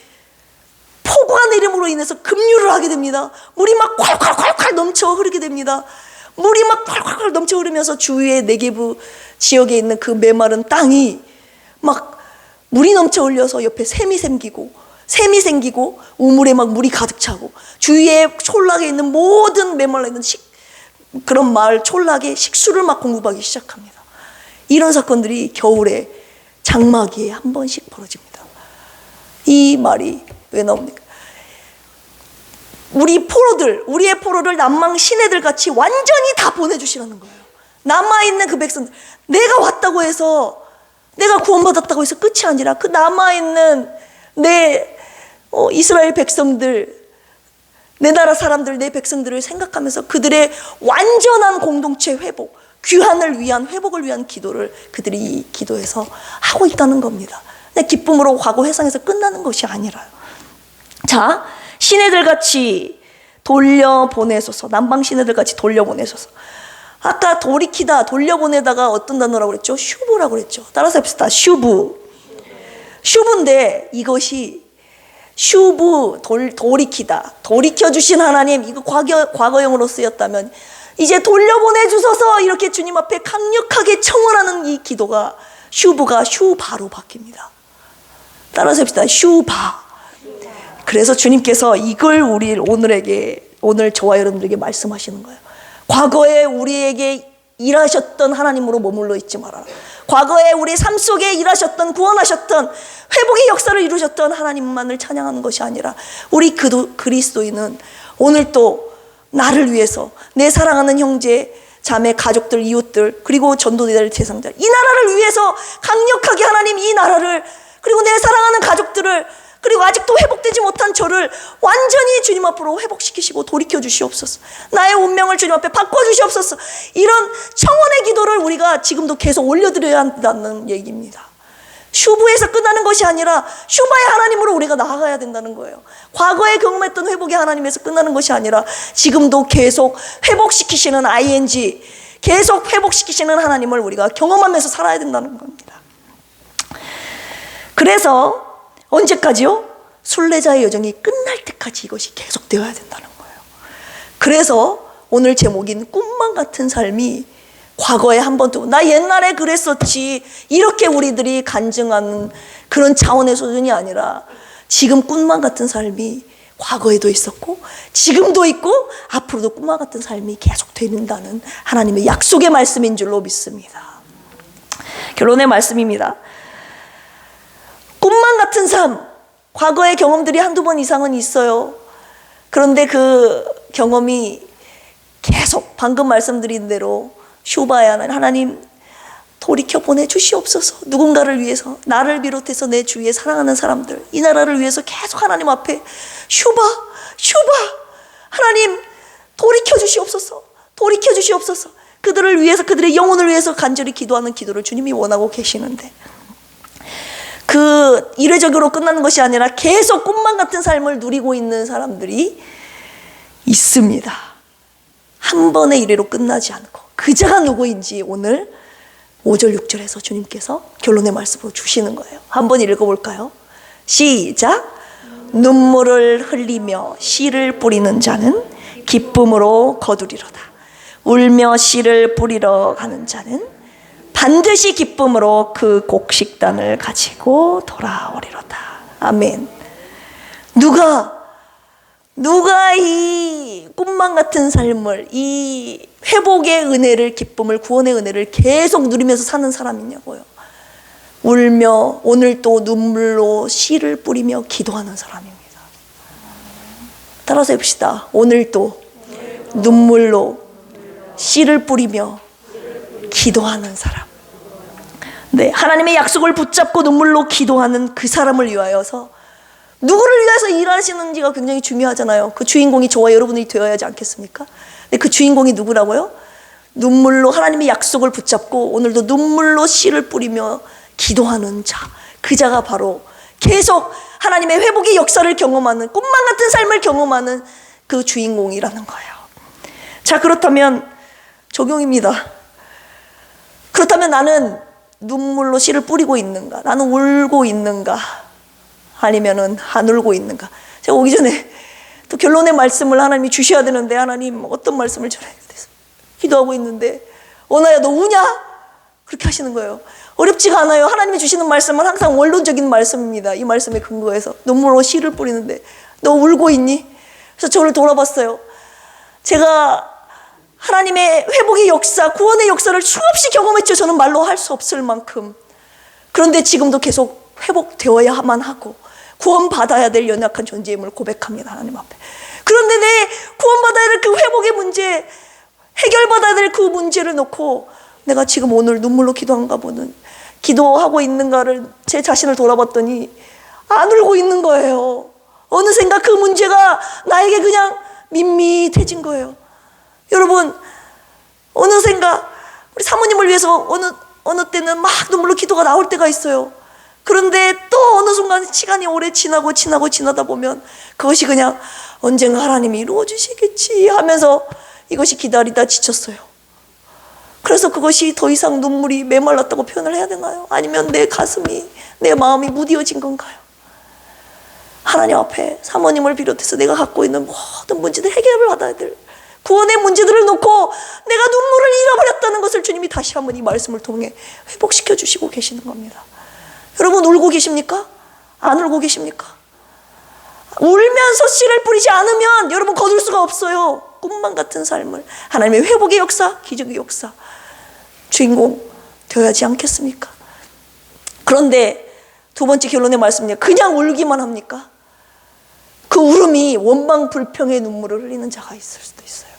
폭우가 내림으로 인해서 급류를 하게 됩니다. 물이 막 콸콸콸콸 넘쳐 흐르게 됩니다. 물이 막 콸콸콸 넘쳐 흐르면서 주위의 네게브 지역에 있는 그 메마른 땅이 막 물이 넘쳐 흘려서 옆에 샘이 생기고 우물에 막 물이 가득 차고 주위에 촌락에 있는 모든 메말라 있는 그런 마을 촌락에 식수를 막 공급하기 시작합니다. 이런 사건들이 겨울에 장마기에 한 번씩 벌어집니다. 이 말이 왜 나옵니까? 우리의 포로를 남방 시내들 같이 완전히 다 보내주시라는 거예요. 남아있는 그 백성들, 내가 왔다고 해서 내가 구원받았다고 해서 끝이 아니라 그 남아있는 내 이스라엘 백성들, 내 나라 사람들, 내 백성들을 생각하면서 그들의 완전한 공동체 회복, 귀환을 위한, 회복을 위한 기도를 그들이 이 기도에서 하고 있다는 겁니다. 내 기쁨으로 과거 회상에서 끝나는 것이 아니라요. 자, 시내들같이 돌려보내소서. 남방 시내들같이 돌려보내소서. 아까 돌이키다, 돌려보내다가 어떤 단어라고 그랬죠? 슈브라고 그랬죠. 따라서 해봅시다. 슈브. 슈브인데 이것이 슈브, 돌이키다, 돌이켜주신 하나님, 이거 과거형으로 쓰였다면 이제 돌려보내주소서 이렇게 주님 앞에 강력하게 청원하는 이 기도가 슈브가 슈바로 바뀝니다. 따라서 합시다. 슈바. 그래서 주님께서 이걸 오늘 저와 여러분들에게 말씀하시는 거예요. 과거에 우리에게 일하셨던 하나님으로 머물러 있지 말아라. 과거에 우리 삶 속에 일하셨던, 구원하셨던, 회복의 역사를 이루셨던 하나님만을 찬양하는 것이 아니라 우리 그리스도인은 오늘 또 나를 위해서 내 사랑하는 형제, 자매, 가족들, 이웃들, 그리고 전도될 대상자, 이 나라를 위해서 강력하게 하나님 이 나라를, 그리고 내 사랑하는 가족들을, 그리고 아직도 회복되지 못한 저를 완전히 주님 앞으로 회복시키시고 돌이켜 주시옵소서. 나의 운명을 주님 앞에 바꿔주시옵소서. 이런 청원의 기도를 우리가 지금도 계속 올려드려야 한다는 얘기입니다. 슈브에서 끝나는 것이 아니라 슈바의 하나님으로 우리가 나아가야 된다는 거예요. 과거에 경험했던 회복의 하나님에서 끝나는 것이 아니라 지금도 계속 회복시키시는 ING, 계속 회복시키시는 하나님을 우리가 경험하면서 살아야 된다는 겁니다. 그래서 언제까지요? 순례자의 여정이 끝날 때까지 이것이 계속되어야 된다는 거예요. 그래서 오늘 제목인 꿈만 같은 삶이 과거에 한 번도 나 옛날에 그랬었지 이렇게 우리들이 간증하는 그런 차원의 수준이 아니라 지금 꿈만 같은 삶이 과거에도 있었고 지금도 있고 앞으로도 꿈만 같은 삶이 계속 된다는 하나님의 약속의 말씀인 줄로 믿습니다. 결론의 말씀입니다. 꿈만 같은 삶, 과거의 경험들이 한두 번 이상은 있어요. 그런데 그 경험이 계속 방금 말씀드린 대로 슈바야 하나님 돌이켜 보내주시옵소서. 누군가를 위해서, 나를 비롯해서 내 주위에 사랑하는 사람들, 이 나라를 위해서 계속 하나님 앞에 슈바 하나님 돌이켜 주시옵소서. 돌이켜 주시옵소서. 그들을 위해서, 그들의 영혼을 위해서 간절히 기도하는 기도를 주님이 원하고 계시는데 그 이례적으로 끝나는 것이 아니라 계속 꿈만 같은 삶을 누리고 있는 사람들이 있습니다. 한 번의 이래로 끝나지 않고 그 자가 누구인지 오늘 5절 6절에서 주님께서 결론의 말씀으로 주시는 거예요. 한번 읽어볼까요? 시작. 눈물을 흘리며 씨를 뿌리는 자는 기쁨으로 거두리로다. 울며 씨를 뿌리러 가는 자는 반드시 기쁨으로 그 곡식단을 가지고 돌아오리로다. 아멘. 누가 이 꿈만 같은 삶을, 이 회복의 은혜를, 기쁨을, 구원의 은혜를 계속 누리면서 사는 사람이냐고요. 울며 오늘 또 눈물로 씨를 뿌리며 기도하는 사람입니다. 따라서 해봅시다. 오늘 또 눈물로 씨를 뿌리며 기도하는 사람. 네, 하나님의 약속을 붙잡고 눈물로 기도하는 그 사람을 위하여서 누구를 위해서 일하시는지가 굉장히 중요하잖아요. 그 주인공이 저와 여러분이 되어야 하지 않겠습니까? 근데 그 주인공이 누구라고요? 눈물로 하나님의 약속을 붙잡고 오늘도 눈물로 씨를 뿌리며 기도하는 자. 그 자가 바로 계속 하나님의 회복의 역사를 경험하는, 꿈만 같은 삶을 경험하는 그 주인공이라는 거예요. 자, 그렇다면 적용입니다. 그렇다면 나는 눈물로 씨를 뿌리고 있는가? 나는 울고 있는가? 아니면은 안 울고 있는가? 제가 오기 전에 또 결론의 말씀을 하나님이 주셔야 되는데 하나님 어떤 말씀을 전해야 돼서 기도하고 있는데 원아야 너 우냐? 그렇게 하시는 거예요. 어렵지가 않아요. 하나님이 주시는 말씀은 항상 원론적인 말씀입니다. 이 말씀에 근거해서 눈물로 씨를 뿌리는데 너 울고 있니? 그래서 저를 돌아봤어요. 제가 하나님의 회복의 역사, 구원의 역사를 수없이 경험했죠. 저는 말로 할 수 없을 만큼. 그런데 지금도 계속 회복되어야만 하고 구원받아야 될 연약한 존재임을 고백합니다. 하나님 앞에. 그런데 내 구원받아야 될 그 회복의 문제, 해결받아야 될 그 문제를 놓고 내가 지금 오늘 눈물로 기도한가 보는 기도하고 있는가를 제 자신을 돌아봤더니 안 울고 있는 거예요. 어느샌가 그 문제가 나에게 그냥 밋밋해진 거예요. 여러분, 어느샌가 우리 사모님을 위해서 어느 때는 막 눈물로 기도가 나올 때가 있어요. 그런데 또 어느 순간 시간이 오래 지나다 보면 그것이 그냥 언젠가 하나님이 이루어주시겠지 하면서 이것이 기다리다 지쳤어요. 그래서 그것이 더 이상 눈물이 메말랐다고 표현을 해야 되나요? 아니면 내 가슴이, 내 마음이 무뎌진 건가요? 하나님 앞에 사모님을 비롯해서 내가 갖고 있는 모든 문제들 해결을 받아야 될 구원의 문제들을 놓고 내가 눈물을 잃어버렸다는 것을 주님이 다시 한번 이 말씀을 통해 회복시켜 주시고 계시는 겁니다. 여러분, 울고 계십니까? 안 울고 계십니까? 울면서 씨를 뿌리지 않으면 여러분 거둘 수가 없어요. 꿈만 같은 삶을 하나님의 회복의 역사, 기적의 역사 주인공 되어야지 않겠습니까? 그런데 두 번째 결론의 말씀은요, 그냥 울기만 합니까? 그 울음이 원망 불평의 눈물을 흘리는 자가 있을 수도 있어요.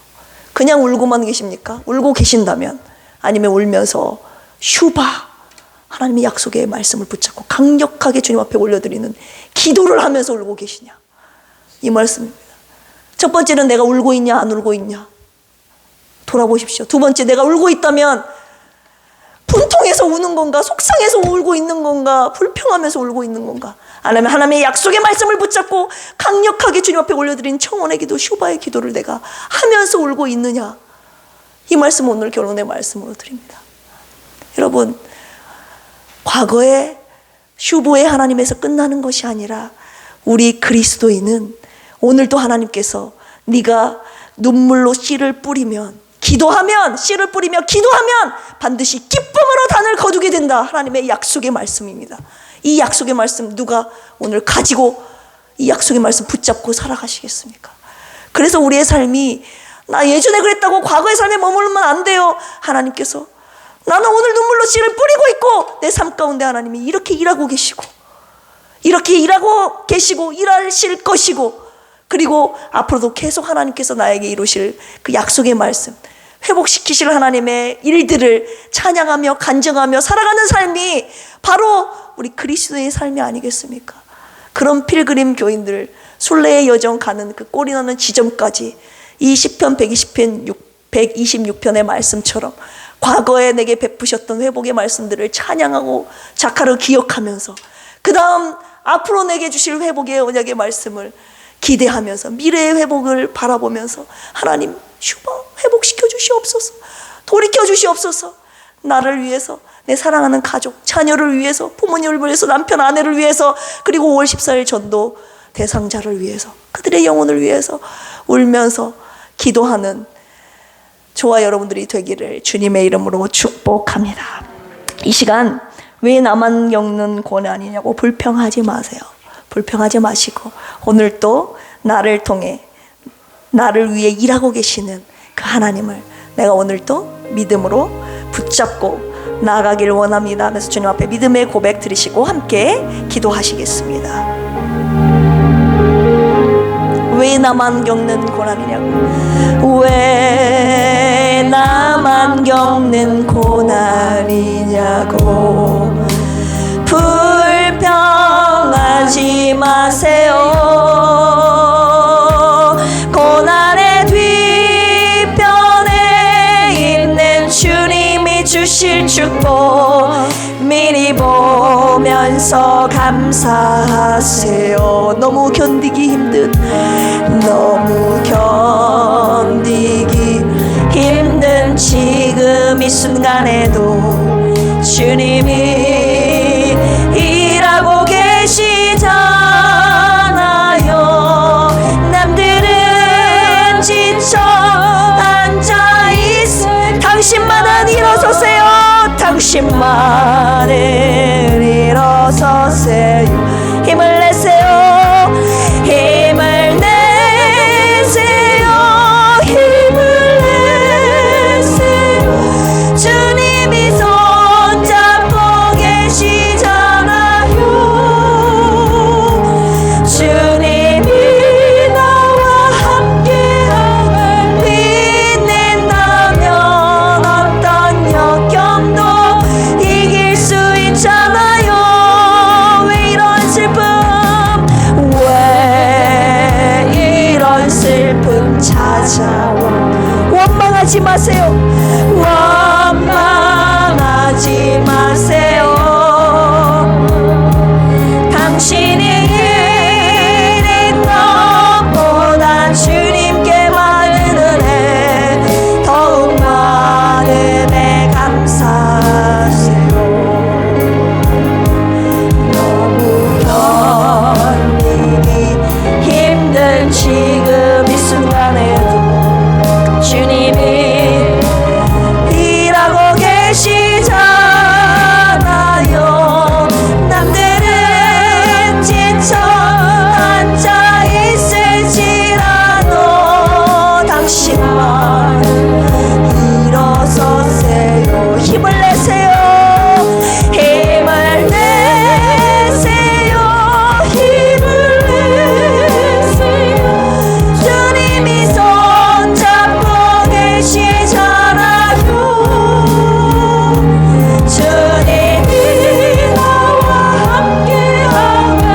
그냥 울고만 계십니까? 울고 계신다면, 아니면 울면서 슈바 하나님의 약속의 말씀을 붙잡고 강력하게 주님 앞에 올려드리는 기도를 하면서 울고 계시냐, 이 말씀입니다. 첫 번째는 내가 울고 있냐 안 울고 있냐 돌아보십시오. 두 번째, 내가 울고 있다면 분통해서 우는 건가, 속상해서 울고 있는 건가, 불평하면서 울고 있는 건가, 아니면 하나님의 약속의 말씀을 붙잡고 강력하게 주님 앞에 올려드린 청원의 기도, 슈바의 기도를 내가 하면서 울고 있느냐, 이 말씀 오늘 결론의 말씀으로 드립니다. 여러분, 과거의 슈보의 하나님에서 끝나는 것이 아니라 우리 그리스도인은 오늘도 하나님께서 네가 눈물로 씨를 뿌리면, 기도하면, 씨를 뿌리며 기도하면 반드시 기쁨으로 단을 거두게 된다, 하나님의 약속의 말씀입니다. 이 약속의 말씀 누가 오늘 가지고 이 약속의 말씀 붙잡고 살아가시겠습니까? 그래서 우리의 삶이 나 예전에 그랬다고 과거의 삶에 머물면 안 돼요. 하나님께서 나는 오늘 눈물로 씨를 뿌리고 있고 내 삶 가운데 하나님이 이렇게 일하고 계시고, 이렇게 일하고 계시고 일하실 것이고, 그리고 앞으로도 계속 하나님께서 나에게 이루실 그 약속의 말씀, 회복시키실 하나님의 일들을 찬양하며 간증하며 살아가는 삶이 바로 우리 그리스도의 삶이 아니겠습니까? 그런 필그림 교인들, 순례의 여정 가는 그 꼴이 나는 지점까지 이 시편 126편의 말씀처럼 과거에 내게 베푸셨던 회복의 말씀들을 찬양하고 자카를 기억하면서, 그 다음 앞으로 내게 주실 회복의 언약의 말씀을 기대하면서 미래의 회복을 바라보면서 하나님 슈바 회복시켜 주시옵소서, 돌이켜 주시옵소서, 나를 위해서, 내 사랑하는 가족, 자녀를 위해서, 부모님을 위해서, 남편, 아내를 위해서, 그리고 5월 14일 전도 대상자를 위해서, 그들의 영혼을 위해서 울면서 기도하는 저와 여러분들이 되기를 주님의 이름으로 축복합니다. 이 시간 왜 나만 겪는 고난이냐고 불평하지 마세요. 불평하지 마시고 오늘 또 나를 통해 나를 위해 일하고 계시는 그 하나님을 내가 오늘 또 믿음으로 붙잡고 나아가기를 원합니다 하면서 주님 앞에 믿음의 고백 드리시고 함께 기도하시겠습니다. 왜 나만 겪는 고난이냐고, 왜 나만 겪는 고난이냐고 불평하지 마세요. 고난의 뒤편에 있는 주님이 주실 축복 미리 보면서 감사하세요. 너무 견디기 힘든 지금 이 순간에도 주님이 일하고 계시잖아요. 남들은 지쳐 앉아있을 당신만은 일어서세요. 당신만은 일어서세요. 힘을 내세요. 힘을 내세요. 힘을 내세요. 주님이 손잡고 계시잖아요. 주님이 나와 함께함을 믿는다면 어떤 역경도 이길 수 있죠. 원망하지 마세요. 원망하지 마세요. 당신이 이린 것보다 주님께 많은 은혜, 더욱 많음에 감사하세요. 너무 견디기 힘든 지금 이 순간에도 주님이 일하고 계시잖아요. 남들은 지쳐 앉아 있을지라도 당신만 일어서세요. 힘을 내세요. 힘을 내세요. 힘을 내세요. 주님이 손잡고 계시잖아요. 주님이 나와 함께함을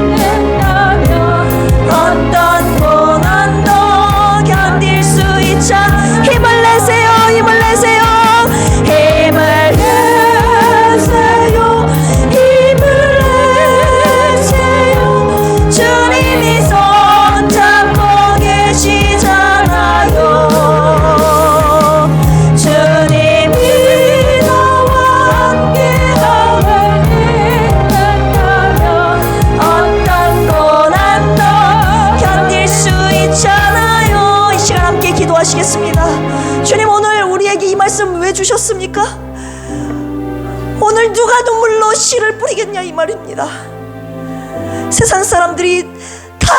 믿는다면 어떤 고난도 견딜 수 있자. 힘을 내세요. 힘을 내세요. 힘을 내세요. 힘을 내세요. 주님이 손잡고 계시잖아요. 주님이 나와 함께함을 믿는다면 어떤 고난도 견딜 수 있잖아요. 이 시간 함께 기도하시겠습니다. 주님, 오늘 우리에게 이 말씀 왜 주셨습니까? 오늘 누가 눈물로 씨를 뿌리겠냐 이 말입니다. 세상 사람들이 다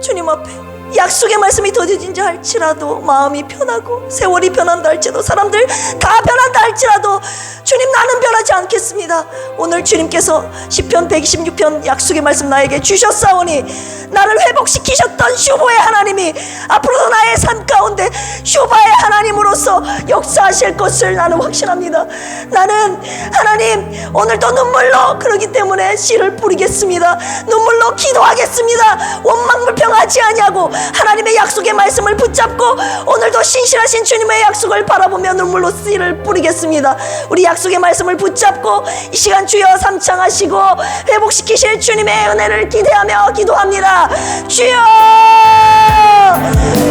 주님 앞에 약속의 말씀이 더뎌진지 할지라도 마음이 편하고 세월이 변한다 할지라도 사람들 다 변한다 할지라도 주님, 나는 변하지 않겠습니다. 오늘 주님께서 시편 126편 약속의 말씀 나에게 주셨사오니 나를 회복시키셨던 슈바의 하나님이 앞으로도 나의 삶 가운데 슈바의 하나님으로서 역사하실 것을 나는 확신합니다. 나는 하나님 오늘도 눈물로 그러기 때문에 씨를 뿌리겠습니다. 눈물로 기도하겠습니다. 원망불평하지 아니하고 하나님의 약속의 말씀을 붙잡고 오늘도 신실하신 주님의 약속을 바라보며 눈물로 씨를 뿌리겠습니다. 우리 약속의 말씀을 붙잡고 이 시간 주여 삼창하시고 회복시키실 주님의 은혜를 기대하며 기도합니다. 주여,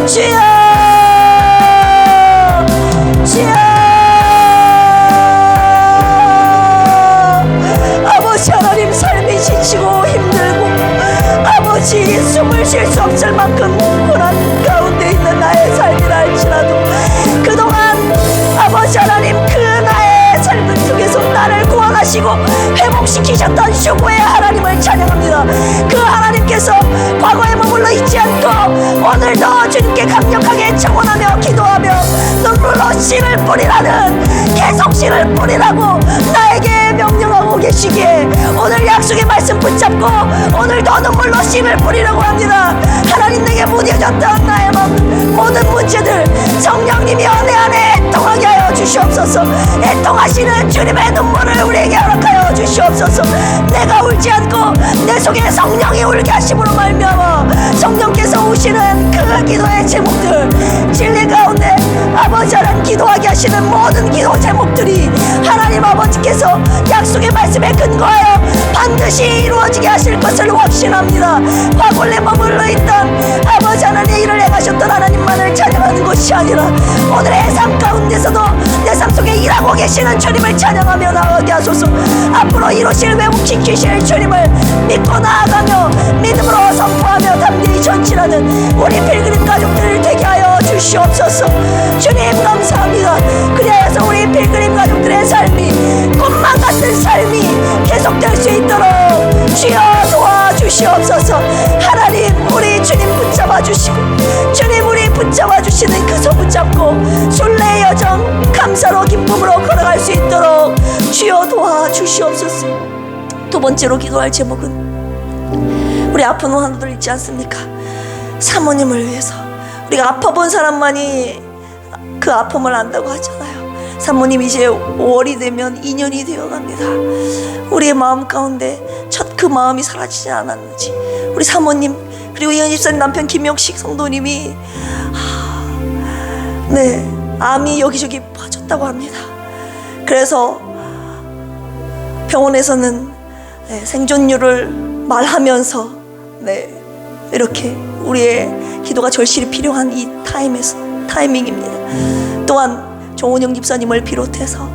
주여, 주여. 아버지 하나님, 삶이 지치고 힘들고 아버지 숨을 쉴 수 없을 만큼 고난 가운데 있는 나의 삶이라 할지라도 그동안 아버지 하나님 그 나의 삶 속에서 나를 구원하시고 회복시키셨던 슈고의 하나님을 찬양합니다. 그 하나님께서 과거에 머물러 있지 않고 오늘도 주님께 강력하게 청원하며 기도하며 눈물로 씨를 뿌리라는, 계속 씨를 뿌리라고 나에게 명령하고 계시기에 오늘 약속의 말씀 붙잡고 오늘도 눈물로 씨를 뿌리라고 합니다. 하나님, 내게 무뎌졌던 나의 모든 문제들 성령님이여 내 안에 애통하게 하여 주시옵소서. 애통하시는 주님의 눈물을 우리에게 허락하여 주시옵소서. 내가 울지 않고 내 속에 성령이 울게 하심으로 말미암아 성령께서 우시는 그 기도의 제목들, 진리 가운데 아버지 하나님 기도하게 하시는 모든 기도 제목들이 하나님 아버지께서 약속의 말씀에 근거하여 반드시 이루어지게 하실 것을 확신합니다. 화골에 머물러 있던 아버지 하나님 일을 행하셨던 하나님만을 찬양하는 것이 아니라 오늘의 삶 가운데서도 내 삶 속에 일하고 계시는 주님을 찬양하며 나아가게 하소서. 앞으로 이루실 회복시키실 주님을 믿고 나아가며 믿음으로 선포하며 담대히 전진하는 우리 필그림 가족들을 되게 하여 주시옵소서. 주님 감사합니다. 그래서 우리 필그림 가족들의 삶이 꿈만 같은 삶이 계속될 수 있도록 주여 도와주시옵소서. 하나님, 우리 주님 붙잡아 주시고 주님 우리 붙잡아 주시는 그 손 붙잡고 순례의 여정 감사로 기쁨으로 걸어갈 수 있도록 주여 도와주시옵소서. 두 번째로 기도할 제목은 우리 아픈 환우들 있지 않습니까? 사모님을 위해서. 우리가 아파본 사람만이 그 아픔을 안다고 하잖아요. 사모님 이제 5월이 되면 2년이 되어갑니다. 우리의 마음 가운데 첫 그 마음이 사라지지 않았는지, 우리 사모님 그리고 이은 집사님 남편 김영식 성도님이 네, 암이 여기저기 퍼졌다고 합니다. 그래서 병원에서는 생존율을 말하면서 이렇게 우리의 기도가 절실히 필요한 이 타이밍입니다. 또한 정원영 집사님을 비롯해서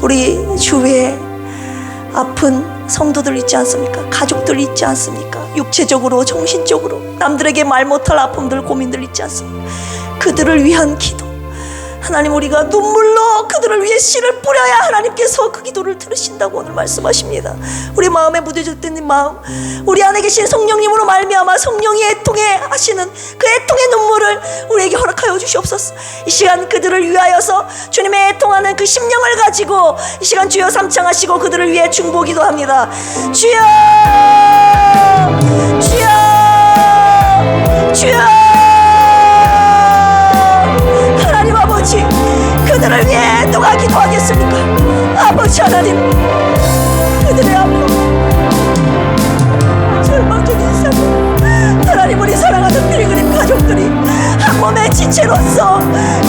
우리 주위에 아픈 성도들 있지 않습니까? 가족들 있지 않습니까? 육체적으로, 정신적으로 남들에게 말 못할 아픔들, 고민들 있지 않습니까? 그들을 위한 기도, 하나님, 우리가 눈물로 그들을 위해 씨를 뿌려야 하나님께서 그 기도를 들으신다고 오늘 말씀하십니다. 우리 마음에 묻어졌던 마음, 우리 안에 계신 성령님으로 말미암아 성령이 애통해 하시는 그 애통의 눈물을 우리에게 허락하여 주시옵소서. 이 시간 그들을 위하여서 주님의 애통하는 그 심령을 가지고 이 시간 주여 삼창하시고 그들을 위해 중보 기도합니다. 주여, 주여, 주여. 하나님 아버지, 그들을 위해 누가 기도하겠습니까? 아버지 하나님, 그들의 아픔, 절망적인 삶, 하나님, 우리 사랑하는 필그림 가족들이 한 몸의 지체로서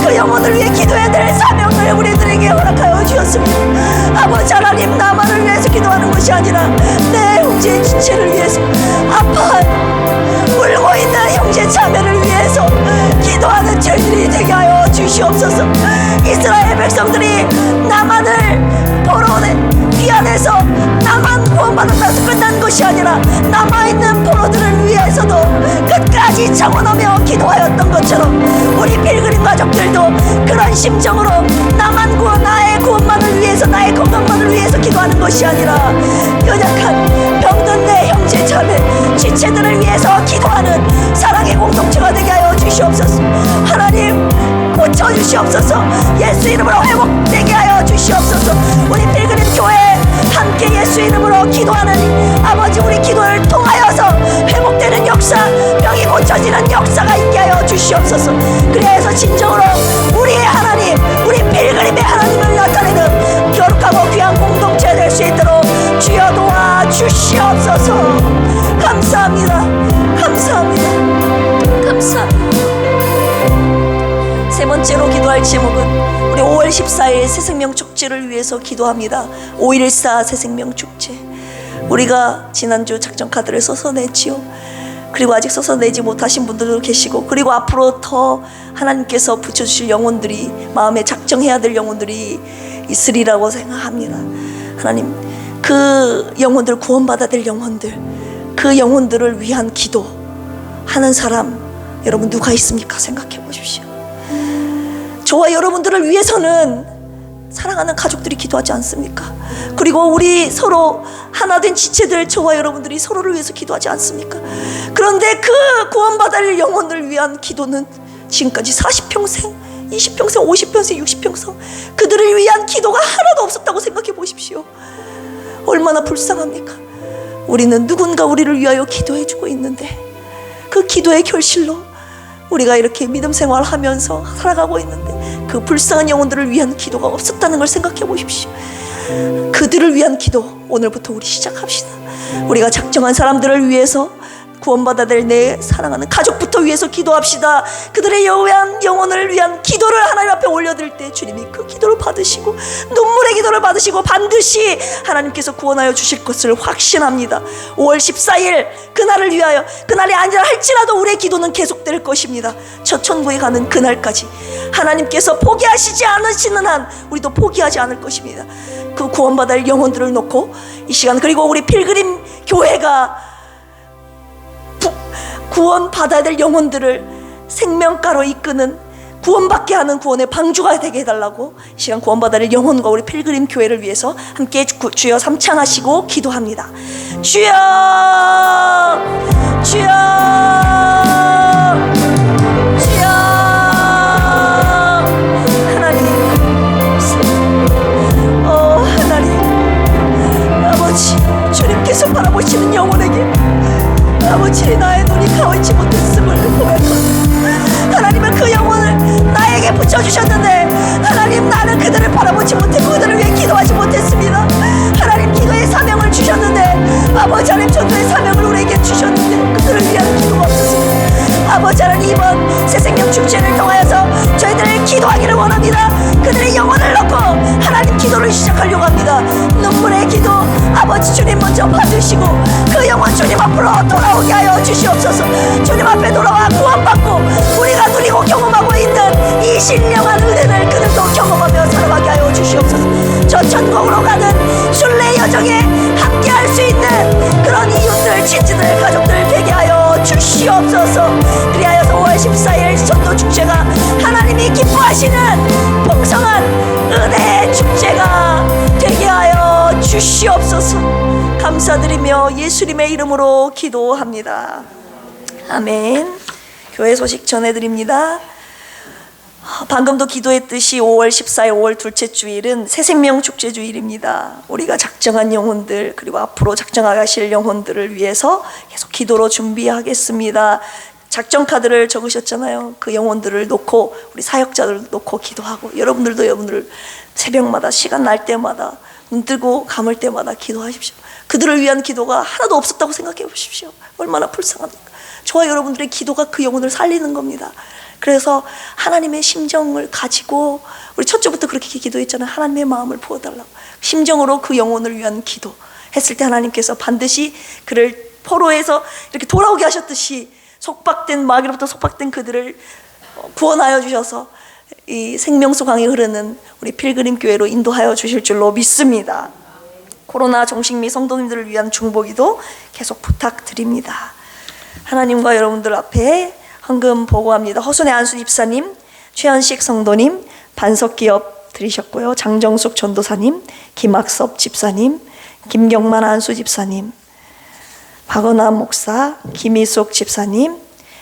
그 영혼을 위해 기도해야 될 사명을 우리들에게 허락하여 주셨습니다. 아버지 하나님, 나만을 위해서 기도하는 것이 아니라 내 형제의 지체를 위해서, 아파한 울고 있는 형제 자매를 위해서 기도하는 저희들이 되게 하여 주시옵소서. 이스라엘 백성들이 나만을 포로의 귀 안에서 나만 구원받았다고 끝난 것이 아니라 남아있는 포로들을 위해서도 끝까지 청원하며 기도하였던 것처럼 우리 필그림 가족들도 그런 심정으로 나만 구원, 나의 구원만을 위해서, 나의 건강만을 위해서 기도하는 것이 아니라 연약한 병든 내 형제 자매 지체들을 위해서 기도하는 사랑의 공동체가 되게 하여 주시옵소서. 하나님, 고쳐주시옵소서. 예수 이름으로 회복되게 하여 주시옵소서. 우리 필그림 교회 함께 예수 이름으로 기도하는 아버지, 우리 기도를 통하여서 회복되는 역사, 병이 고쳐지는 역사가 있게 하여 주시옵소서. 그래서 진정으로 우리의 하나님, 우리 필그림의 하나님을 나타내는 거룩하고 귀한 공동체 될 수 있도록 주여 도와 주시옵소서. 감사합니다. 감사합니다. 감사합니다. 세 번째로 기도할 제목은 우리 5월 14일 새생명 축제를 위해서 기도합니다. 5.14 새생명 축제, 우리가 지난주 작전 카드를 써서 냈지요. 그리고 아직 써서 내지 못하신 분들도 계시고, 그리고 앞으로 더 하나님께서 붙여주실 영혼들이, 마음에 작정해야 될 영혼들이 있으리라고 생각합니다. 하나님, 그 영혼들, 구원받아야 될 영혼들, 그 영혼들을 위한 기도하는 사람 여러분 누가 있습니까? 생각해 보십시오. 저와 여러분들을 위해서는 사랑하는 가족들이 기도하지 않습니까? 그리고 우리 서로 하나 된 지체들, 저와 여러분들이 서로를 위해서 기도하지 않습니까? 그런데 그 구원받을 영혼을 위한 기도는 지금까지 40평생, 20평생, 50평생, 60평생 그들을 위한 기도가 하나도 없었다고 생각해 보십시오. 얼마나 불쌍합니까? 우리는 누군가 우리를 위하여 기도해주고 있는데 그 기도의 결실로 우리가 이렇게 믿음 생활하면서 살아가고 있는데 그 불쌍한 영혼들을 위한 기도가 없었다는 걸 생각해 보십시오. 그들을 위한 기도 오늘부터 우리 시작합시다. 우리가 작정한 사람들을 위해서, 구원받아야 될 내 사랑하는 가족부터 위해서 기도합시다. 그들의 영혼을 위한 기도를 하나님 앞에 올려드릴 때 주님이 그 기도를 받으시고, 눈물의 기도를 받으시고 반드시 하나님께서 구원하여 주실 것을 확신합니다. 5월 14일 그날을 위하여, 그날이 아니라 할지라도 우리의 기도는 계속될 것입니다. 첫 천국에 가는 그날까지 하나님께서 포기하시지 않으시는 한 우리도 포기하지 않을 것입니다. 그 구원받을 영혼들을 놓고 이 시간, 그리고 우리 필그림 교회가 구원받아야 될 영혼들을 생명가로 이끄는, 구원받게 하는 구원의 방주가 되게 해달라고 이 시간 구원받아야 될 영혼과 우리 필그림 교회를 위해서 함께 주여 삼창하시고 기도합니다. 주여, 주여, 주여. 하나님, 하나님 아버지, 주님께서 바라보시는 영혼에게 아버지, 나의 눈이 가오지 못했음을 고백합니다. 하나님은 그 영혼을 나에게 붙여주셨는데 하나님, 나는 그들을 바라보지 못했고 그들을 위해 기도하지 못했습니다. 하나님, 기도의 사명을 주셨는데, 아버지 하나님, 전도의 사명을 우리에게 주셨는데 그들을 위한 기도가 없었습니다. 아버지 하나님, 이번 새생명 축제를 통하여서 저희들을 기도하는 고백하려고 합니다. 눈물의 기도 아버지 주님 먼저 받으시고 그 영혼 주님 앞으로 돌아오게 하여 주시옵소서. 주님 앞에 돌아와 구원받고 우리가 누리고 경험하고 있는 이 신령한 은혜를 그들도 경험하며 살아가게 하여 주시옵소서. 저 천국으로 가는 순례 여정에 함께할 수 있는 그런 이웃들, 친지들, 가족들 되게 하여 주시옵소서. 그리하여서 5월 14일 전도 축제가 하나님이 기뻐하시는 풍성한 은혜의 축제가 되게 하여 주시옵소서. 감사드리며 예수님의 이름으로 기도합니다. 아멘. 교회 소식 전해드립니다. 방금도 기도했듯이 5월 14일 5월 둘째 주일은 새생명 축제 주일입니다. 우리가 작정한 영혼들 그리고 앞으로 작정하실 영혼들을 위해서 계속 기도로 준비하겠습니다. 작정 카드를 적으셨잖아요. 그 영혼들을 놓고 우리 사역자들 놓고 기도하고 여러분들도 여러분들 새벽마다 시간 날 때마다 눈 뜨고 감을 때마다 기도하십시오. 그들을 위한 기도가 하나도 없었다고 생각해 보십시오. 얼마나 불쌍합니까? 저와 여러분들의 기도가 그 영혼을 살리는 겁니다. 그래서 하나님의 심정을 가지고 우리 첫 주부터 그렇게 기도했잖아요. 하나님의 마음을 부어달라고. 심정으로 그 영혼을 위한 기도 했을 때 하나님께서 반드시 그를 포로에서 이렇게 돌아오게 하셨듯이 속박된 마귀로부터 속박된 그들을 구원하여 주셔서 이 생명수 강이 흐르는 우리 필그림 교회로 인도하여 주실 줄로 믿습니다. 코로나 종식미 성도님들을 위한 중보기도 계속 부탁드립니다. 하나님과 여러분들 앞에 헌금 보고합니다. 허순의 안수 집사님, 최현식 성도님, 반석기업 드리셨고요. 장정숙 전도사님, 김학섭 집사님, 김경만 안수 집사님, 박은환 목사, 김희숙 집사님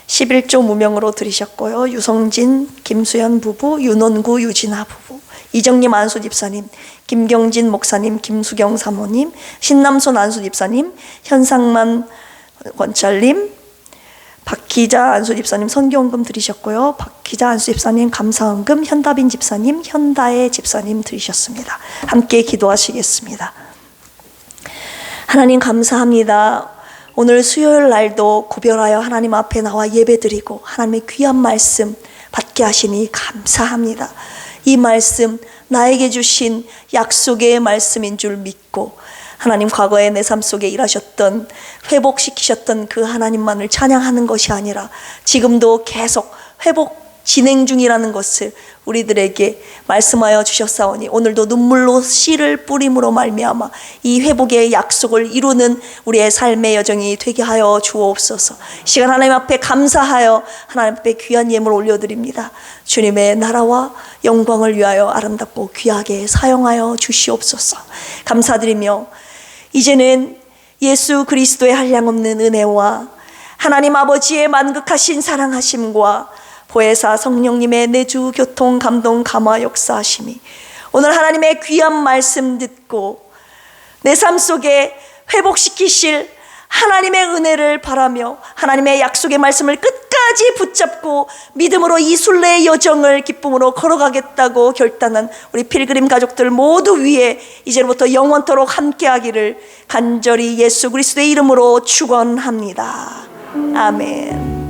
11조 무명으로 드리셨고요. 유성진, 김수현 부부, 윤원구, 유진아 부부, 이정님 안수 집사님, 김경진 목사님, 김수경 사모님, 신남손 안수 집사님, 현상만 권찰님, 박기자 안수 집사님 선교헌금 드리셨고요. 박기자 안수 집사님 감사헌금, 현다빈 집사님, 현다혜 집사님 드리셨습니다. 함께 기도하시겠습니다. 하나님 감사합니다. 오늘 수요일 날도 구별하여 하나님 앞에 나와 예배드리고 하나님의 귀한 말씀 받게 하시니 감사합니다. 이 말씀 나에게 주신 약속의 말씀인 줄 믿고 하나님 과거에 내 삶 속에 일하셨던 회복시키셨던 그 하나님만을 찬양하는 것이 아니라 지금도 계속 회복 진행 중이라는 것을 우리들에게 말씀하여 주셨사오니 오늘도 눈물로 씨를 뿌림으로 말미암아 이 회복의 약속을 이루는 우리의 삶의 여정이 되게 하여 주옵소서. 시간 하나님 앞에 감사하여 하나님 앞에 귀한 예물 올려드립니다. 주님의 나라와 영광을 위하여 아름답고 귀하게 사용하여 주시옵소서. 감사드리며 이제는 예수 그리스도의 한량없는 은혜와 하나님 아버지의 만극하신 사랑하심과 보혜사 성령님의 내주 교통 감동 감화 역사하심이 오늘 하나님의 귀한 말씀 듣고 내 삶 속에 회복시키실 하나님의 은혜를 바라며 하나님의 약속의 말씀을 끝까지 붙잡고 믿음으로 이 순례의 여정을 기쁨으로 걸어가겠다고 결단한 우리 필그림 가족들 모두 위에 이제부터 영원토록 함께하기를 간절히 예수 그리스도의 이름으로 축원합니다. 아멘.